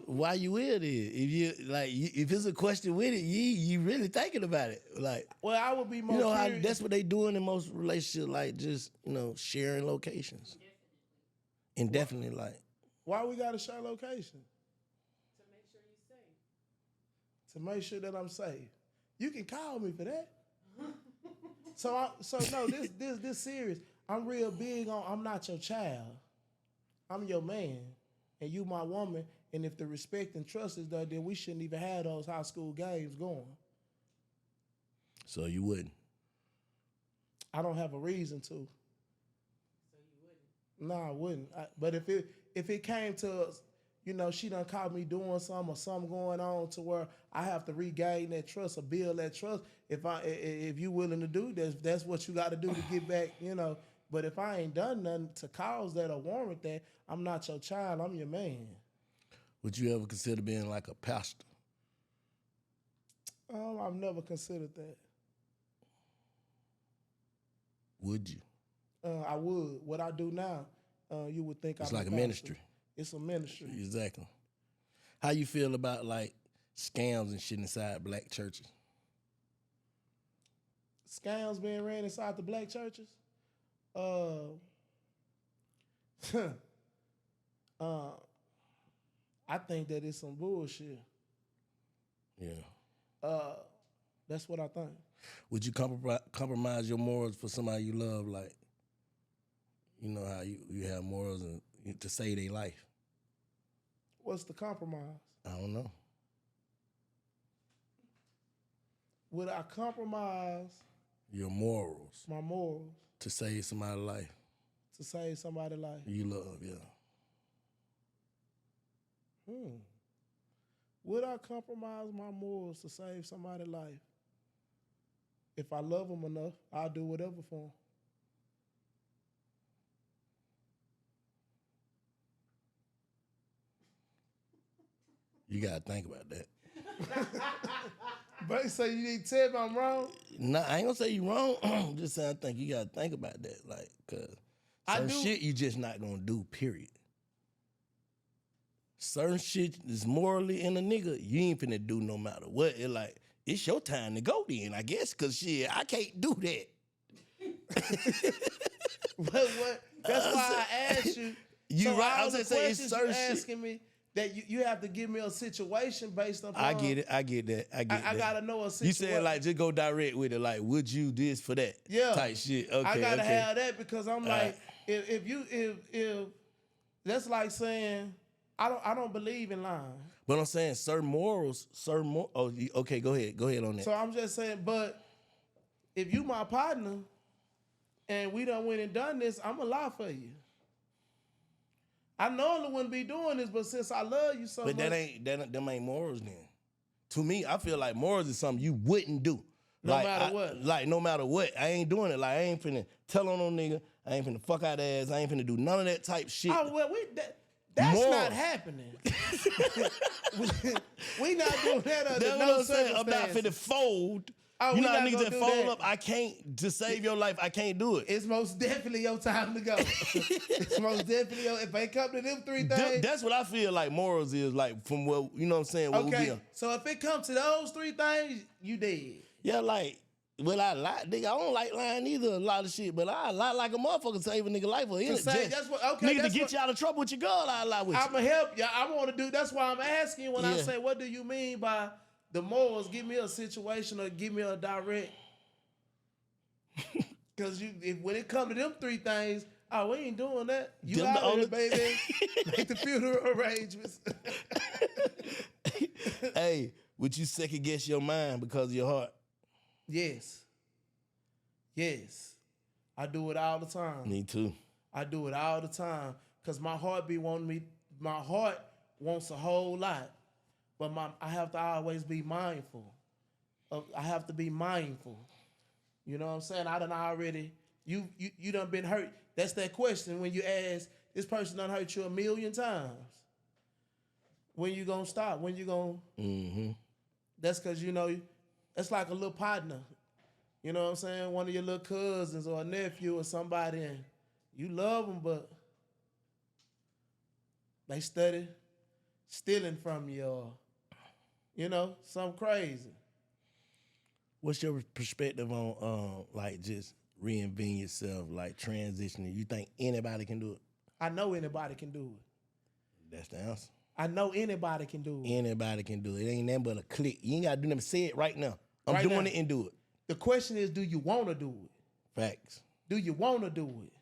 Why you will then? If it's a question with it, you really thinking about it. Like, well, I would be more curious. That's what they doing in most relationships, like just, sharing locations. Indefinitely, like. Why we gotta share location? To make sure you're safe. To make sure that I'm safe. You can call me for that. No, this serious. I'm real big on I'm not your child. I'm your man. And you my woman. And if the respect and trust is there, then we shouldn't even have those high school games going. So you wouldn't? I don't have a reason to. So you wouldn't? No, I wouldn't. But if it came to, she done caught me doing something or something going on to where I have to regain that trust or build that trust, if you willing to do this, that's what you got to do to get back, But if I ain't done nothing to cause that or warrant that, I'm not your child, I'm your man. Would you ever consider being like a pastor? I've never considered that. Would you? I would. What I do now, you would think it's I'm like a pastor. ministry. It's a ministry. Exactly. How you feel about like scams and shit inside black churches? Scams being ran inside the black churches? I think that it's some bullshit. Yeah. That's what I think. Would you compromise your morals for somebody you love? Like, how you have morals and to save their life? What's the compromise? I don't know. Would I compromise your morals my morals to save somebody's life? to save somebody's life. You love, yeah. Would I compromise my morals to save somebody's life? If I love them enough, I'll do whatever for them. You gotta think about that. But so you need to tell me I'm wrong? Nah, I ain't gonna say you wrong. I'm just saying I think you gotta think about that. Like, cause certain shit you just not gonna do, period. Certain shit is morally in a nigga, you ain't finna do no matter what. It like, it's your time to go then, I guess, cause shit, I can't do that. What? That's why I asked you. You so right, all I'm the just saying it's questions certain you shit. asking me that you have to give me a situation based upon. I get it, I get that. I gotta know a situation. You said like just go direct with it, like would you this for that? Yeah. Type shit. Okay. I gotta okay. have that because I'm like, if that's like saying I don't believe in lying. But I'm saying certain morals. Oh, okay. Go ahead on that. So I'm just saying, but if you my partner and we done went and done this, I'ma lie for you. I normally wouldn't be doing this, but since I love you so much. But them ain't morals then. To me, I feel like morals is something you wouldn't do. No matter what. Like, no matter what. I ain't doing it. Like, I ain't finna tell on no nigga. I ain't finna fuck out ass. I ain't finna do none of that type shit. Oh, well, that's Morals. not happening. we not doing that under That's no what I'm saying. I'm not circumstances. finna fold. Oh, You we know how not niggas gonna that do fold that. up? I can't, to save your life, I can't do it. It's most definitely your time to go. It's most definitely if they come to them three things. That's what I feel like morals is, like, from what, you know what I'm saying? What we Okay, be- so if it comes to those three things, you dead. Yeah, like, will I lie? Nigga, I don't like lying either, a lot of shit, but I lie like a motherfucker to save a nigga life. Or To say, that's what, okay, nigga, that's to get what, you out of trouble with your girl, I lie with you. I'm going to help you. I want to do, that's why I'm asking you when I Yeah. say, what do you mean by the morals? Give me a situation or give me a direct. Because when it comes to them three things, oh, we ain't doing that. You Them out the of only- there, baby. Make the funeral arrangements. Hey, would you second guess your mind because of your heart? Yes. Yes. I do it all the time. Me too. I do it all the time because my heart be wanting me. My heart wants a whole lot, but I have to always be mindful. I have to be mindful. You know what I'm saying? I done already. You done been hurt. That's that question when you ask this person done hurt you 1,000,000 times. When you gonna stop? When you gonna? Mm-hmm. That's because that's like a little partner. You know what I'm saying? One of your little cousins or a nephew or somebody, and you love them, but they study stealing from you or, something crazy. What's your perspective on like just reinventing yourself, like transitioning? You think anybody can do it? I know anybody can do it. That's the answer. I know anybody can do it. Anybody can do it. It ain't nothing but a click. You ain't gotta do nothing. Say it right now. I'm Right doing now. it and do it. The question is, do you want to do it? Facts. Do you want to do it?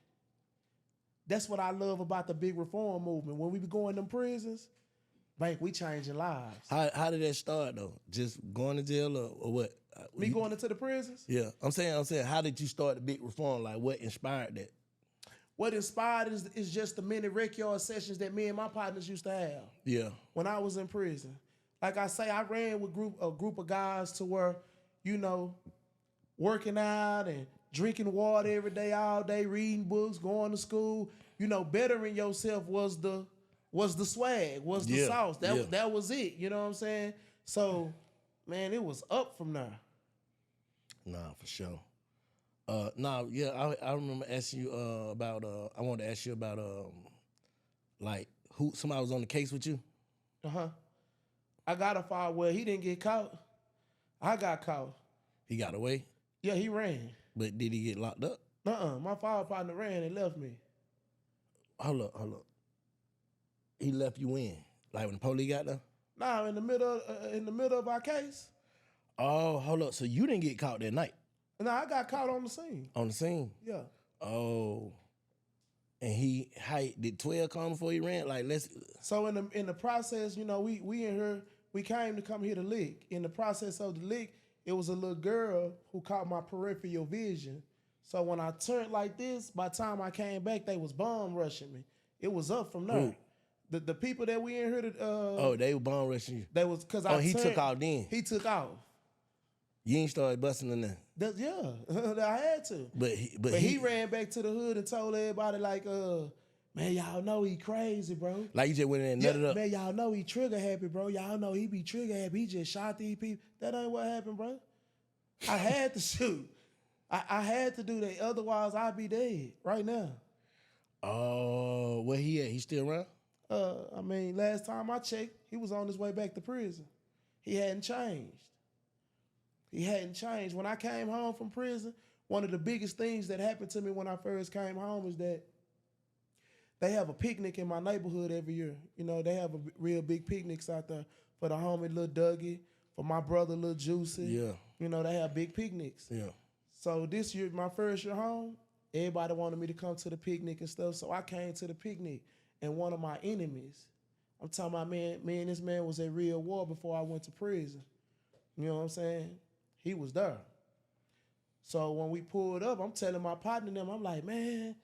That's what I love about the big reform movement. When we be going to them prisons, Bank, we changing lives. How did that start though? Just going to jail or what? Me going into the prisons? Yeah, I'm saying, how did you start the big reform? Like, what inspired that? What inspired is just the many rec yard sessions that me and my partners used to have. Yeah. When I was in prison. Like I say, I ran with a group of guys to where, working out and drinking water every day, all day, reading books, going to school. Bettering yourself was the swag, was the sauce. That was it. You know what I'm saying? So, man, it was up from there. Nah, for sure. I remember asking you about. I wanted to ask you about like who somebody was on the case with you. I got a file where he didn't get caught. I got caught. He got away, Yeah, he ran. but did he get locked up? My file partner ran and left me. Hold up. He left you in, like when the police got there. Nah, in the middle of our case. Oh, hold up. So you didn't get caught that night Nah, I got caught on the scene. on the scene. Yeah. Oh, and did 12 come before he ran? Like, So in the process, we in here, we came to come here to lick. In the process of the lick, it was a little girl who caught my peripheral vision. So when I turned like this, by the time I came back, they was bomb rushing me. It was up from there. Who? The people that we in here, They were bomb rushing you. they was because He took off then. He took off. You ain't started busting in there. Yeah, I had to. But he ran back to the hood and told everybody like, man, y'all know he crazy, bro. Like you just went in there and nutted up. Man, y'all know he trigger happy, bro. Y'all know he be trigger happy. He just shot these people. That ain't what happened, bro. I had to shoot. I had to do that. Otherwise, I'd be dead right now. Oh, where he at? He still around? I mean, last time I checked, he was on his way back to prison. He hadn't changed. He hadn't changed. When I came home from prison, one of the biggest things that happened to me when I first came home is that they have a picnic in my neighborhood every year. You know, they have a real big picnics out there for the homie Lil Dougie, for my brother Lil Juicy. Yeah. You know, they have big picnics. Yeah. So this year, my first year home, everybody wanted me to come to the picnic and stuff. So I came to the picnic, and one of my enemies, I'm talking about, me and this man was at real war before I went to prison. You know what I'm saying? He was there. So when we pulled up, I'm telling my partner and them, I'm like, man,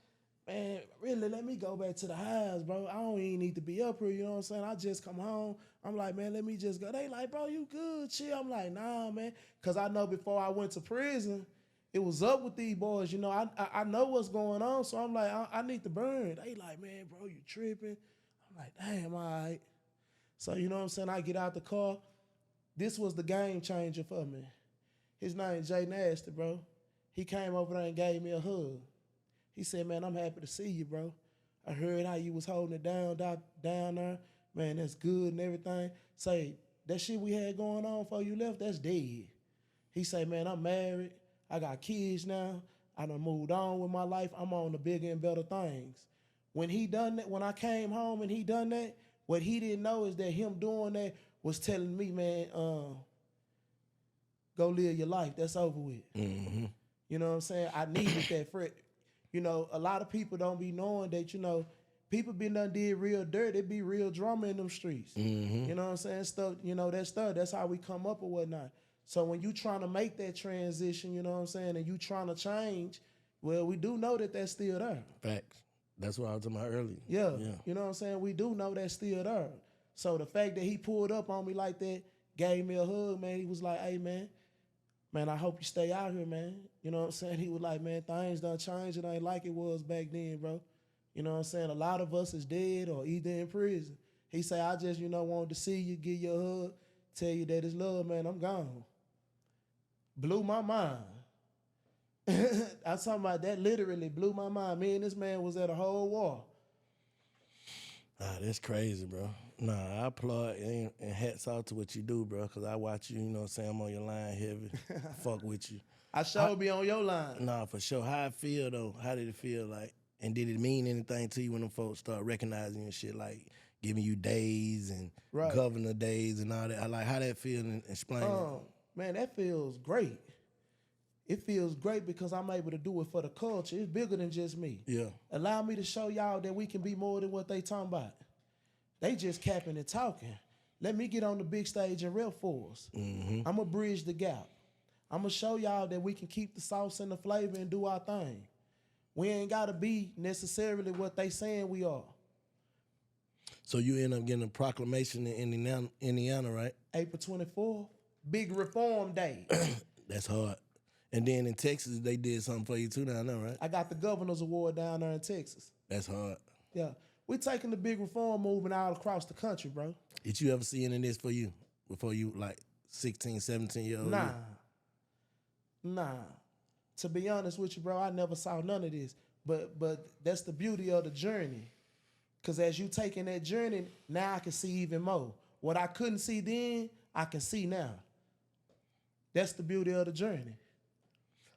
really, let me go back to the house, bro. I don't even need to be up here, you know what I'm saying? I just come home. I'm like, man, let me just go. They like, bro, you good, chill. I'm like, nah, man. Because I know before I went to prison, it was up with these boys. You know, I know what's going on, so I'm like, I need to burn. They like, man, bro, you tripping. I'm like, damn, all right. So, you know what I'm saying? I get out the car. This was the game changer for me. His name Jay Nasty, bro. He came over there and gave me a hug. He said, man, I'm happy to see you, bro. I heard how you was holding it down there. Man, that's good and everything. Say, that shit we had going on before you left, that's dead. He say, man, I'm married. I got kids now. I done moved on with my life. I'm on the bigger and better things. When he done that, when I came home and he done that, what he didn't know is that him doing that was telling me, man, go live your life. That's over with. Mm-hmm. You know what I'm saying? I needed that for it. You know, a lot of people don't be knowing that, you know, people been done did real dirt. It be real drama in them streets. Mm-hmm. You know what I'm saying? Stuff, you know, that stuff, that's how we come up or whatnot. So when you trying to make that transition, you know what I'm saying, and you trying to change, well, we do know that that's still there. Facts. That's what I was talking about earlier. Yeah. You know what I'm saying? We do know that's still there. So the fact that he pulled up on me like that, gave me a hug, man, he was like, hey, man, I hope you stay out here, man. You know what I'm saying? He was like, man, things done changed. It ain't like it was back then, bro. You know what I'm saying? A lot of us is dead or either in prison. He said, I just, you know, wanted to see you, give you a hug, tell you that it's love, man, I'm gone. Blew my mind. I was talking about that literally blew my mind. Me and this man was at a whole war. That's crazy, bro. Nah, I applaud and hats off to what you do, bro, because I watch you, you know what I'm saying? I'm on your line heavy. Fuck with you. I sure be on your line. Nah, for sure. How it feel, though? How did it feel like? And did it mean anything to you when them folks start recognizing you and shit, like giving you days and governor days and all that? I like how that feel and explain it. Man, that feels great. It feels great because I'm able to do it for the culture. It's bigger than just me. Yeah. Allow me to show y'all that we can be more than what they talking about. They just capping and talking. Let me get on the big stage and rep for us. Mm-hmm. I'm going to bridge the gap. I'm going to show y'all that we can keep the sauce and the flavor and do our thing. We ain't got to be necessarily what they saying we are. So you end up getting a proclamation in Indiana, right? April 24th, big reform day. That's hard. And then in Texas, they did something for you too down there, right? I got the governor's award down there in Texas. That's hard. Yeah. We're taking the big reform movement all across the country, bro. Did you ever see any of this for you before you like 16, 17 years old? Nah. To be honest with you, bro, I never saw none of this. But that's the beauty of the journey. Because as you taking that journey, now I can see even more. What I couldn't see then, I can see now. That's the beauty of the journey.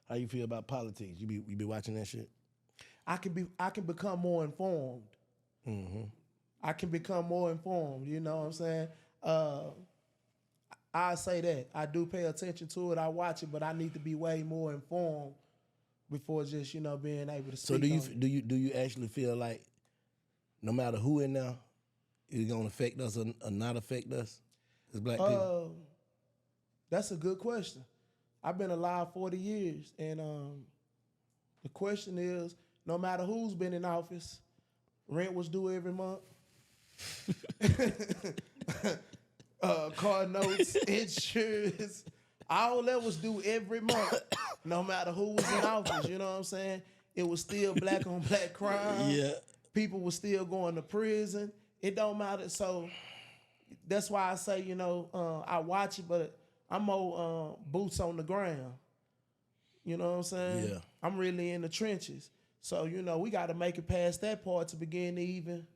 How you feel about politics? You be watching that shit? I can become more informed. Mm-hmm. I can become more informed, you know what I'm saying? I say that. I do pay attention to it. I watch it, but I need to be way more informed before just, you know, being able to speak. So do you actually feel like no matter who in there, it's gonna affect us or not affect us as black people? That's a good question. I've been alive 40 years, and The question is, no matter who's been in office, rent was due every month. Car notes, insurance, all that was due every month, no matter who was in office. You know what I'm saying? It was still black on black crime. Yeah. People were still going to prison. It don't matter. So that's why I say, I watch it, but I'm more boots on the ground. You know what I'm saying? Yeah. I'm really in the trenches. So, we got to make it past that part to begin to even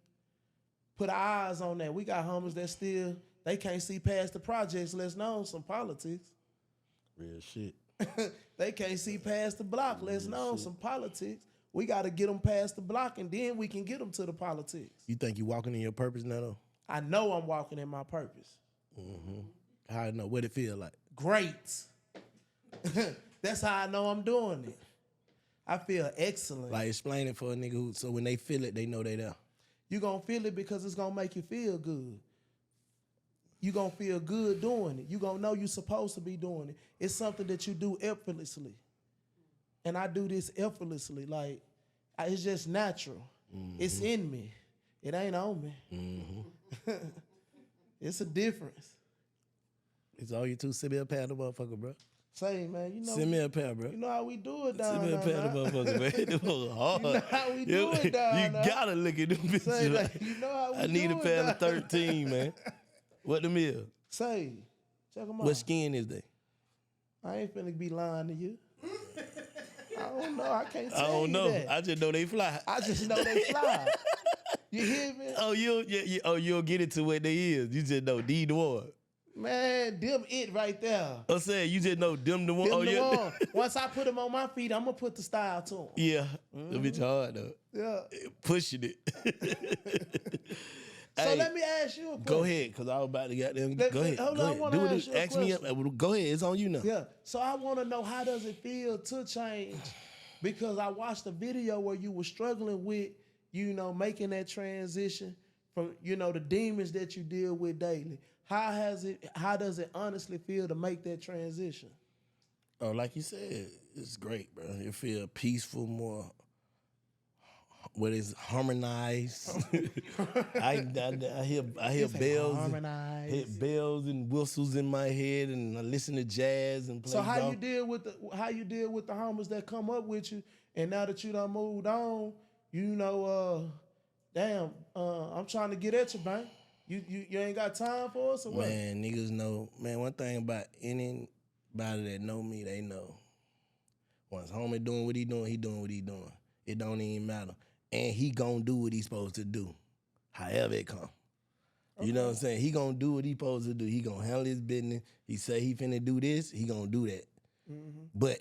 put our eyes on that. We got homies that still, they can't see past the projects, let's know some politics. Real shit. They can't see past the block, let's know some politics. We got to get them past the block, and then we can get them to the politics. You think you walking in your purpose now, though? I know I'm walking in my purpose. Mm-hmm. How I know? What it feel like? Great. That's how I know I'm doing it. I feel excellent. Like, explain it for a nigga who, so when they feel it, they know they there. You gonna feel it because it's gonna make you feel good. You gonna feel good doing it. You gonna know you're supposed to be doing it. It's something that you do effortlessly. And I do this effortlessly. Like, it's just natural. Mm-hmm. It's in me. It ain't on me. Mm-hmm. It's a difference. It's all you two. Send me a pad of motherfucker, bro. Say, man, Send me a pad, bro. You know how we do it down there. Send me a pad of motherfucker, man. It was hard. You know how we do it down You there. gotta look at them bitches. Say, like, you know how we I need do a it pad down of 13, man. What them is? Say, check them out. What skin is they? I ain't finna be lying to you. I don't know. I can't tell I don't know. that. I just know they fly. I just know they fly. You hear me? Oh, you'll get into what they is. You just know these the one. Man, them it right there. I'm saying you just know them the one. Them Oh, the yeah. one. Once I put them on my feet, I'm gonna put the style to them. Yeah. That bitch hard though. Yeah. Pushing it. So Hey, let me ask you a question. go ahead, cause I was about to get them. Go ahead. Hold Go on, I ahead. wanna Do it. ask you a Ask me up. Go ahead. It's on you now. Yeah. So I want to know, how does it feel to change? Because I watched a video where you were struggling with, making that transition from, the demons that you deal with daily. How does it honestly feel to make that transition? Oh, like you said, it's great, bro. You feel peaceful, more. What is harmonized? I hear bells, hit bells and whistles in my head, and I listen to jazz and play. So how golf. you deal with the homies that come up with you, and now that you done moved on, I'm trying to get at you, man. You ain't got time for us or what? Man, niggas know. Man, one thing about anybody that know me, they know. Once homie doing what he doing, he doing what he doing. It don't even matter. And he gonna do what he supposed to do, however it come. You know what I'm saying? He gonna do what he supposed to do. He gonna handle his business. He say he finna do this, he gonna do that. Mm-hmm. But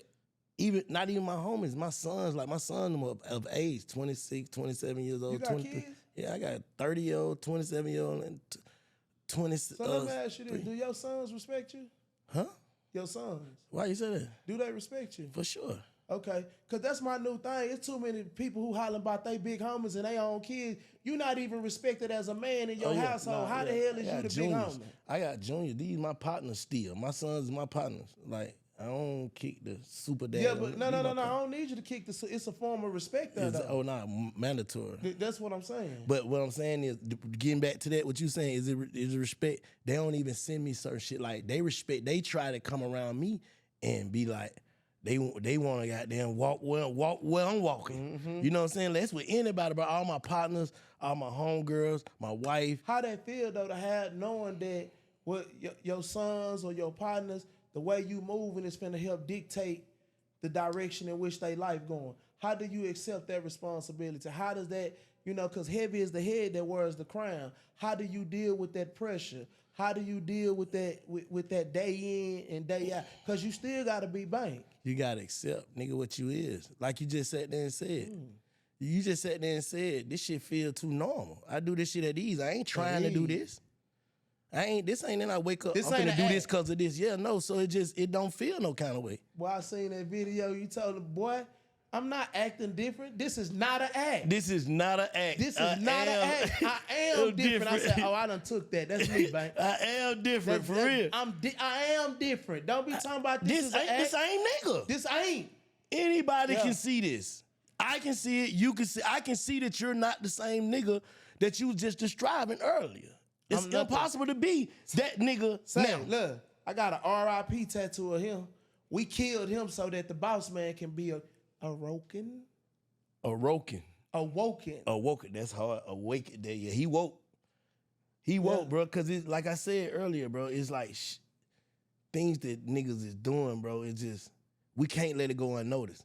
not even my homies, my sons of age, 26, 27 years old. You got 23. kids? Yeah, I got 30-year-old, 27-year-old, and 20. So let me ask you this: do your sons respect you? Huh? Your sons? Why you say that? Do they respect you? For sure. Okay, because that's my new thing. It's too many people who hollering about they big homies and they own kids. You not even respected as a man in your household. How the hell is you the big homie? I got juniors. These my partners still. My sons is my partners. Like, I don't kick the super dad. Yeah, but no. I don't need you to kick the. It's a form of respect there, though. Oh, nah, mandatory. That's what I'm saying. But what I'm saying is, getting back to that, what you saying is it respect. They don't even send me certain shit. Like, they respect. They try to come around me and be like, They want to goddamn walk where I'm walking. Mm-hmm. You know what I'm saying? That's with anybody, bro. All my partners, all my homegirls, my wife. How that feel, though, to have knowing that what your sons or your partners, the way you moving is finna help dictate the direction in which they life going? How do you accept that responsibility? How does that, because heavy is the head that wears the crown. How do you deal with that pressure? How do you deal with that with that day in and day out? Because you still got to be bank. You got to accept, nigga, what you is. Like you just sat there and said. You just sat there and said, this shit feel too normal. I do this shit at ease. I ain't trying to do this. This ain't then I wake up, I'm finna do this because of this. Yeah, no, so it don't feel no kind of way. Boy, I seen that video. You told the boy, I'm not acting different. This is not an act. This is not an act. This is not an act. I am different. I said, I done took that. That's me, bank. I am different, for real. I am different. Don't be talking about this is an act. This ain't nigga. This ain't. Anybody can see this. I can see it. You can see. I can see that you're not the same nigga that you was just describing earlier. It's impossible to be that nigga now. Look, I got an R.I.P. tattoo of him. We killed him so that the boss man can be awoken. That's hard. Awakened. Yeah, he woke. He woke, bro. Cause it's like I said earlier, bro. It's like things that niggas is doing, bro. It's just we can't let it go unnoticed.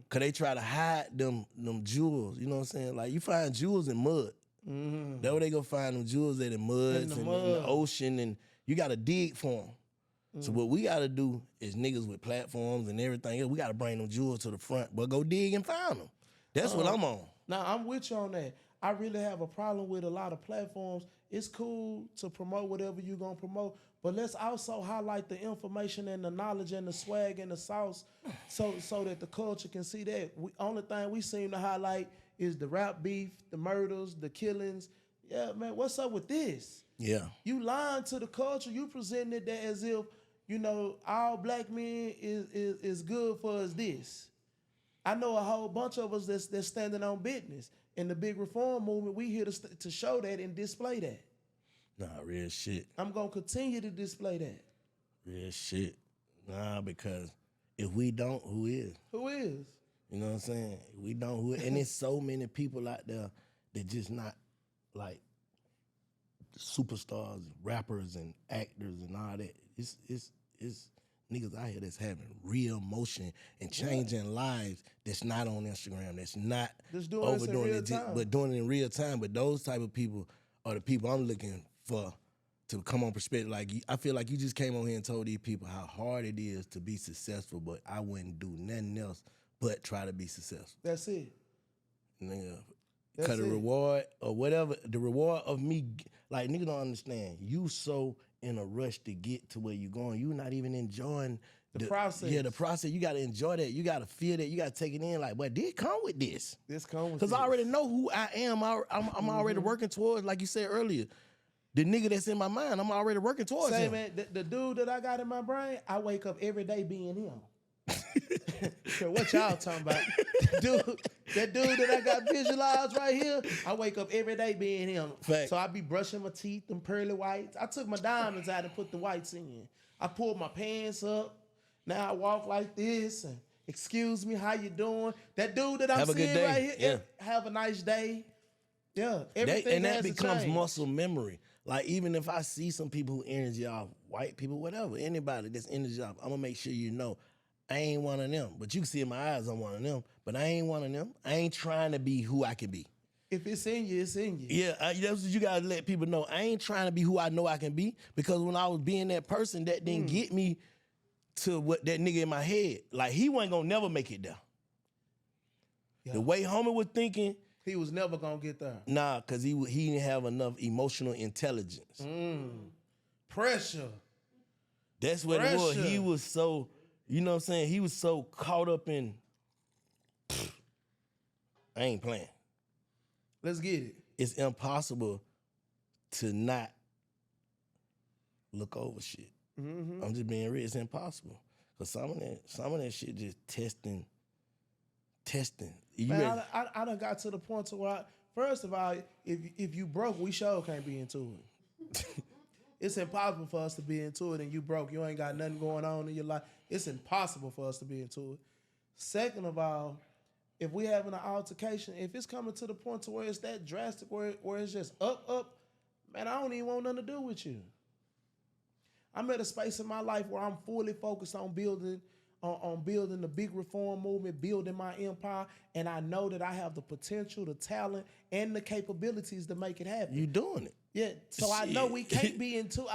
Cause they try to hide them jewels. You know what I'm saying? Like you find jewels in mud. Mm-hmm. That's where they go find them jewels in mud and in the ocean, and you gotta dig for them. So what we gotta do is niggas with platforms and everything else, we gotta bring them jewels to the front, but go dig and find them. That's what I'm on. Now, I'm with you on that. I really have a problem with a lot of platforms. It's cool to promote whatever you're going to promote, but let's also highlight the information and the knowledge and the swag and the sauce so that the culture can see that. Only thing we seem to highlight is the rap beef, the murders, the killings. Yeah, man, what's up with this? Yeah. You lying to the culture. You presenting it as if, you know, all black men is good for us this. I know a whole bunch of us that's standing on business. In the big reform movement, we here to show that and display that. Nah, real shit. I'm going to continue to display that. Real shit. Nah, because if we don't, who is? Who is? You know what I'm saying? If we don't, who is? And there's so many people out there that just not like superstars, rappers and actors and all that. It's niggas out here that's having real motion and changing lives that's not on Instagram, that's not overdoing it, but doing it in real time. But those type of people are the people I'm looking for to come on Perspective. Like, I feel like you just came on here and told these people how hard it is to be successful, but I wouldn't do nothing else but try to be successful. That's it. Nigga, because the reward or whatever, the reward of me, like, nigga don't understand. You so in a rush to get to where you're going. You're not even enjoying the process. Yeah, the process. You got to enjoy that. You got to feel that. You got to take it in. Like, but this come with this. This come with this. Because I already know who I am. I'm already working towards, like you said earlier, the nigga that's in my mind. I'm already working towards him. Man, the dude that I got in my brain, I wake up every day being him. What y'all talking about? That dude that I got visualized right here, I wake up every day being him. Fact. So I be brushing my teeth, them pearly whites. I took my diamonds out and put the whites in. I pulled my pants up. Now I walk like this and excuse me, how you doing? That dude that I'm seeing right here, have a nice day. Yeah, everything and that becomes muscle memory. Like, even if I see some people who energy off, white people, whatever, anybody that's energy off, I'm gonna make sure you know I ain't one of them. But you can see in my eyes I'm one of them. But I ain't one of them. I ain't trying to be who I can be. If it's in you, it's in you. Yeah, that's what you gotta let people know. I ain't trying to be who I know I can be, because when I was being that person, that didn't get me to what that nigga in my head. Like, he wasn't gonna never make it there. Yeah. The way homie was thinking, he was never gonna get there. Nah, because he didn't have enough emotional intelligence. Pressure. That's what it was. He was so, you know what I'm saying? He was so caught up in, I ain't playing. Let's get it. It's impossible to not look over shit. I'm just being real. It's impossible. Because some of that shit just testing. Man, I done got to the point to where, first of all, if you broke, we sure can't be into it. It's impossible for us to be into it, and you broke. You ain't got nothing going on in your life. It's impossible for us to be into it. Second of all, if we having an altercation, if it's coming to the point to where it's that drastic, where it's just up, man, I don't even want nothing to do with you. I'm at a space in my life where I'm fully focused on building the big reform movement, building my empire, and I know that I have the potential, the talent, and the capabilities to make it happen. You doing it. Yeah, so I know we can't be into.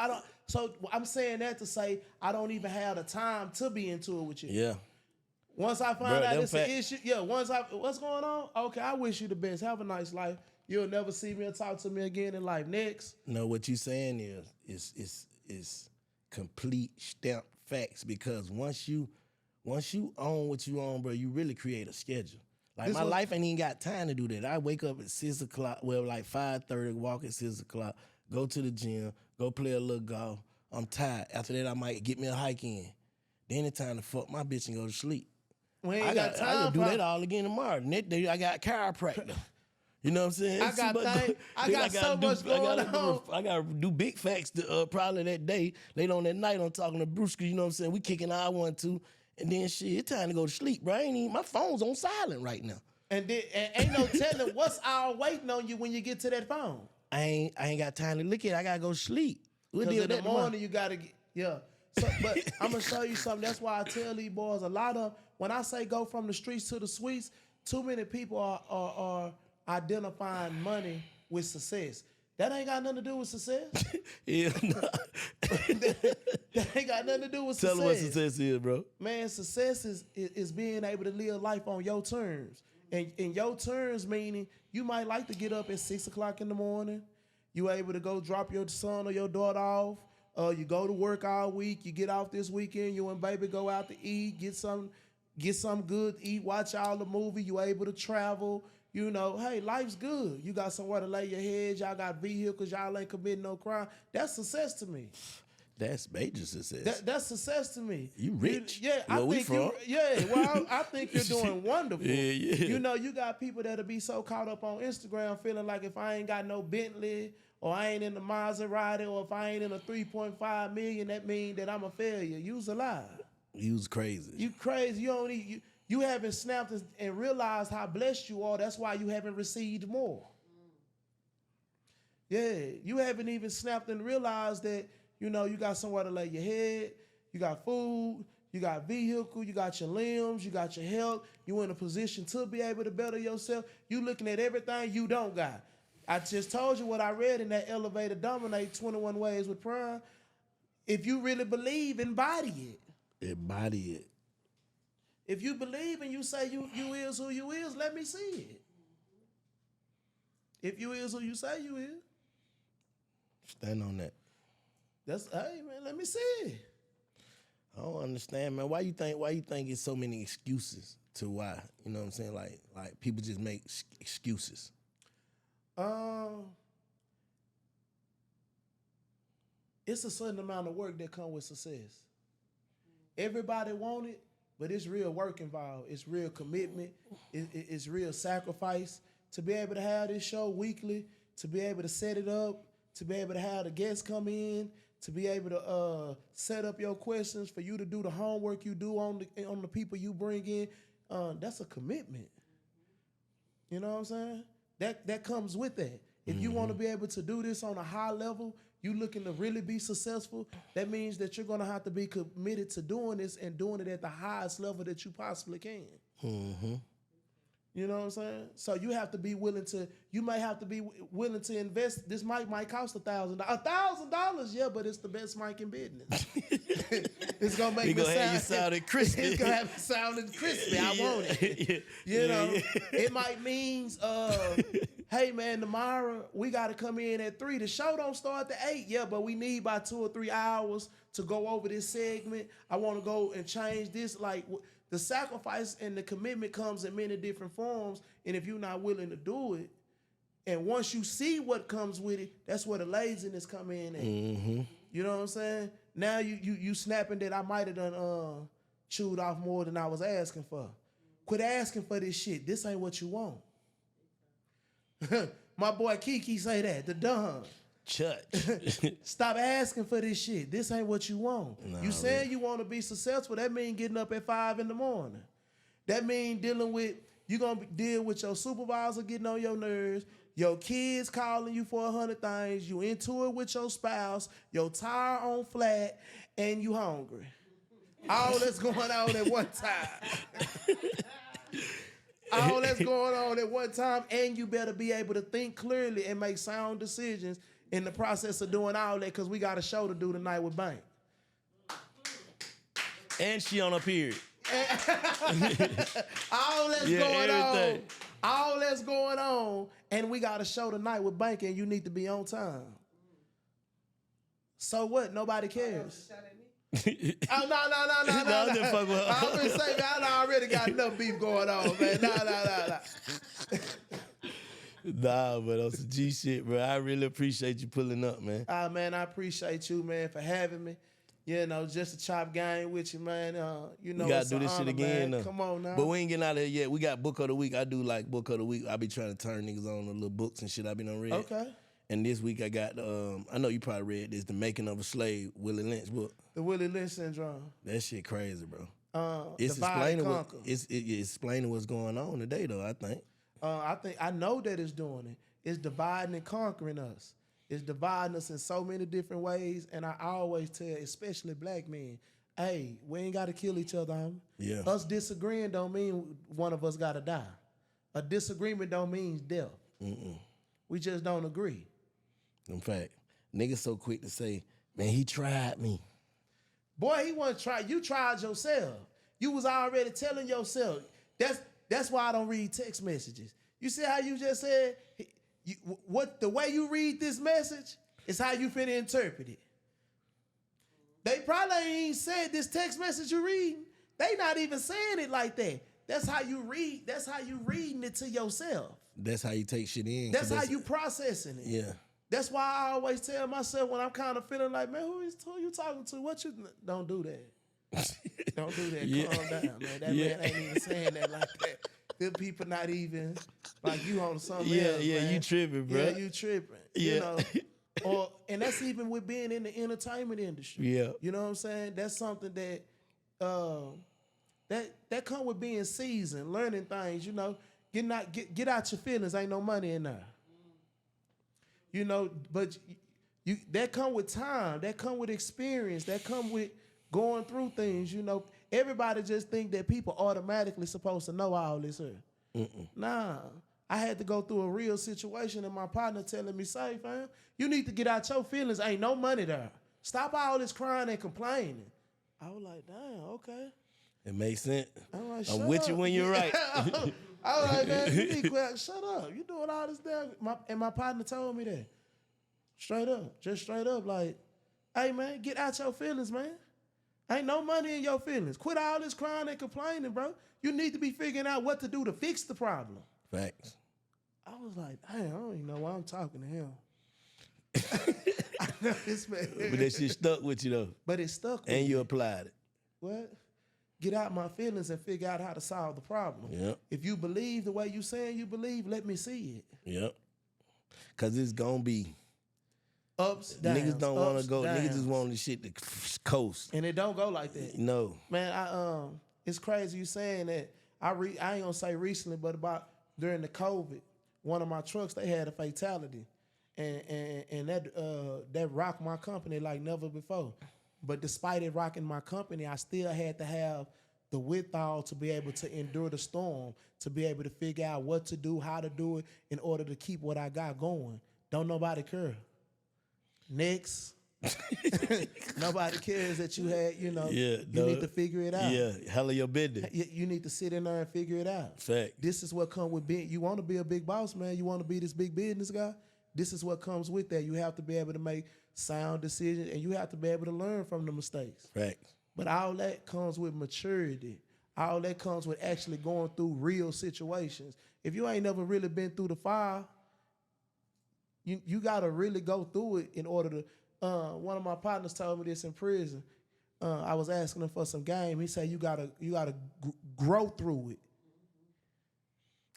So I'm saying that to say I don't even have the time to be into it with you. Yeah. Once I find out it's an issue, what's going on? Okay, I wish you the best. Have a nice life. You'll never see me or talk to me again in life. Next. No, what you saying is complete stamped facts, because once you own what you own, bro, you really create a schedule. Like, my life ain't even got time to do that. I wake up at 6 o'clock, well, like 5:30, walk at 6 o'clock, go to the gym, go play a little golf. I'm tired. After that, I might get me a hike in. Then it's time to fuck my bitch and go to sleep. We ain't I got time gotta do for- that all again tomorrow. Next day I got chiropractor. You know what I'm saying? I got so much going on. I gotta do big facts probably that day. Late on that night, I'm talking to Brewster. You know what I'm saying? We kicking our 1, 2, and then shit. It's time to go to sleep, bro. My phone's on silent right now. And ain't no telling what's all waiting on you when you get to that phone. I ain't got time to look at it. I gotta go to sleep. We'll Because deal in with the that tomorrow. morning you gotta get So, but I'm gonna show you something. That's why I tell these boys a lot of when I say go from the streets to the suites, too many people are identifying money with success. That ain't got nothing to do with success. Yeah, nah. That ain't got nothing to do with success. Tell them what success is, bro. Man, success is being able to live life on your terms. And in your terms, meaning you might like to get up at 6 o'clock in the morning. You able to go drop your son or your daughter off. You go to work all week. You get off this weekend. You and baby go out to eat. Get some good to eat. Watch all the movie. You able to travel. You know, hey, life's good. You got somewhere to lay your head. Y'all got vehicles. Y'all ain't committing no crime. That's success to me. That's major success. That's success to me. You rich. Yeah, Where we from? I think you're doing wonderful. Yeah. You know, you got people that'll be so caught up on Instagram feeling like if I ain't got no Bentley or I ain't in the Maserati or if I ain't in a 3.5 million, that mean that I'm a failure. You's a lie. You was crazy. You crazy. You haven't snapped and realized how blessed you are. That's why you haven't received more. Yeah, you haven't even snapped and realized that, you know, you got somewhere to lay your head, you got food, you got vehicle, you got your limbs, you got your health, you in a position to be able to better yourself. You looking at everything you don't got. I just told you what I read in that Elevator Dominate 21 Ways with Prime. If you really believe, embody it. Embody it. If you believe and you say you is who you is, let me see it. If you is who you say you is. Stand on that. Hey man, let me see it. I don't understand, man. Why you think it's so many excuses to why? You know what I'm saying? Like people just make excuses. It's a certain amount of work that comes with success. Everybody want it, but it's real work involved. It's real commitment. It's real sacrifice. To be able to have this show weekly, to be able to set it up, to be able to have the guests come in, to be able to set up your questions, for you to do the homework you do on the people you bring in, that's a commitment. You know what I'm saying? That comes with that. If you want to be able to do this on a high level, you looking to really be successful, that means that you're going to have to be committed to doing this and doing it at the highest level that you possibly can. Mm-hmm. You know what I'm saying? So you have to be willing to, you may have to be willing to invest. This mic might cost $1,000. $1,000, yeah, but it's the best mic in business. It's going to make me sounding crispy. It's going to have it sounding crispy. I want it. You know, it might mean, hey man, tomorrow we got to come in at 3. The show don't start at 8, yeah, but we need about 2 or 3 hours to go over this segment. I want to go and change this. Like, the sacrifice and the commitment comes in many different forms, and if you're not willing to do it, and once you see what comes with it, that's where the laziness come in at. Mm-hmm. You know what I'm saying? Now you snapping that I might have done chewed off more than I was asking for. Quit asking for this shit. This ain't what you want. My boy Kiki say that, the Don. Church. Stop asking for this shit. This ain't what you want. Nah, you saying you want to be successful, that mean getting up at 5 in the morning. That mean dealing with, you going to deal with your supervisor getting on your nerves, your kids calling you for 100 things, you into it with your spouse, your tire on flat, and you hungry. All that's going on at one time. All that's going on at one time, and you better be able to think clearly and make sound decisions in the process of doing all that, because we got a show to do tonight with Bank. And she on a period. All that's going everything. on. All that's going on, and we got a show tonight with Bank, and you need to be on time. So what? Nobody cares. Oh, no. I'm just fucking with her. I'm just saying, I already got enough beef going on, man. No. Nah, but on some G shit, bro. I really appreciate you pulling up, man. Man, I appreciate you, man, for having me. You know, just to chop game with you, man. You know, We gotta it's do an this shit honor, again. man. Come on now. But we ain't getting out of here yet. We got book of the week. I do like book of the week. I be trying to turn niggas on the little books and shit I been on read. Okay. And this week I got, I know you probably read this, The Making of a Slave, Willie Lynch book. The Willie Lynch syndrome. That shit crazy, bro. It's explaining it's explaining what's going on today, though. I think. I know that it's doing it. It's dividing and conquering us. It's dividing us in so many different ways. And I always tell, especially black men, hey, we ain't got to kill each other, homie. Yeah. Us disagreeing don't mean one of us got to die. A disagreement don't mean death. We just don't agree. In fact, niggas so quick to say, man, he tried me. Boy, he wasn't try. You tried yourself. You was already telling yourself. That's why I don't read text messages. You see how you just said, the way you read this message is how you finna interpret it. They probably ain't said this text message you reading. They not even saying it like that. That's how you read. That's how you reading it to yourself. That's how you take shit in. That's how you processing it. Yeah. That's why I always tell myself when I'm kind of feeling like, man, who you talking to? What you don't do that. Don't do that. Yeah. Calm down, man. That man ain't even saying that like that. Them people not even like you on something else. Yeah, man. you tripping, bro. Yeah, you tripping. Yeah. You know. And that's even with being in the entertainment industry. Yeah. You know what I'm saying? That's something that come with being seasoned, learning things, you know. Get out your feelings, ain't no money in there. You know, but that come with time, that come with experience, that come with going through things, you know. Everybody just think that people automatically supposed to know all this here. Nah. I had to go through a real situation and my partner telling me, say, fam, you need to get out your feelings. Ain't no money there. Stop all this crying and complaining. I was like, damn, okay. It makes sense. I'm with you when you're right. I was like, man, you need to quit. Shut up. You doing all this damn. And my partner told me that. Straight up. Just straight up. Like, hey, man, get out your feelings, man. Ain't no money in your feelings. Quit all this crying and complaining, bro. You need to be figuring out what to do to fix the problem. Facts. I was like, damn, I don't even know why I'm talking to him. I know this man. But that shit stuck with you, though. But it stuck with And me. you applied it. What? Get out my feelings and figure out how to solve the problem. Yep. If you believe the way you saying you believe, let me see it. Yep. Because it's going to be. Ups, downs. Niggas don't want to go. Downs. Niggas just want the shit to coast. And it don't go like that. No. Man, it's crazy you saying that. I ain't gonna say recently, but about during the COVID, one of my trucks, they had a fatality. And that rocked my company like never before. But despite it rocking my company, I still had to have the withal to be able to endure the storm, to be able to figure out what to do, how to do it in order to keep what I got going. Don't nobody care. Next. Nobody cares that you had, you know, you need to figure it out. Yeah, hell of your business. You need to sit in there and figure it out. Fact. This is what comes with being, you want to be a big boss, man. You want to be this big business guy. This is what comes with that. You have to be able to make sound decisions and you have to be able to learn from the mistakes. Facts. But all that comes with maturity. All that comes with actually going through real situations. If you ain't never really been through the fire, you got to really go through it in order to, one of my partners told me this in prison. I was asking him for some game. He said, you gotta grow through it.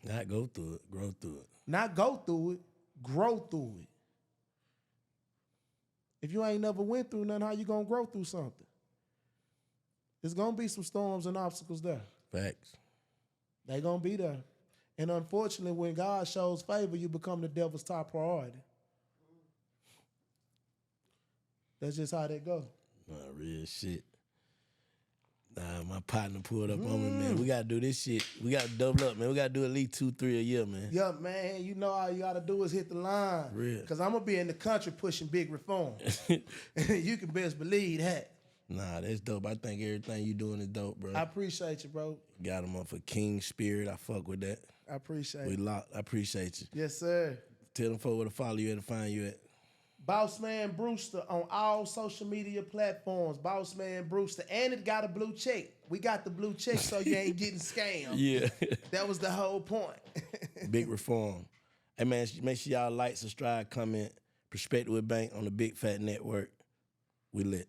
Not go through it, grow through it. Not go through it, grow through it. If you ain't never went through nothing, how you gonna grow through something? There's gonna be some storms and obstacles there. Facts. They gonna be there. And unfortunately, when God shows favor, you become the devil's top priority. That's just how that go. Nah, real shit. Nah, my partner pulled up on me, man. We gotta do this shit. We gotta double up, man. We gotta do at least 2-3 a year, man. Yeah, man, you know all you gotta do is hit the line. Real. Because I'm gonna be in the country pushing big reforms. You can best believe that. Nah, that's dope. I think everything you doing is dope, bro. I appreciate you, bro. Got him off a king spirit. I fuck with that. I appreciate We it. locked. I appreciate you. Yes, sir. Tell them folks where to follow you at to find you at. Bossman Brewster on all social media platforms. Bossman Brewster. And it got a blue check. We got the blue check so you ain't getting scammed. Yeah. That was the whole point. Big reform. Hey, man, make sure y'all like, subscribe, comment. Perspektives Bank on the Big Fat Network. We lit.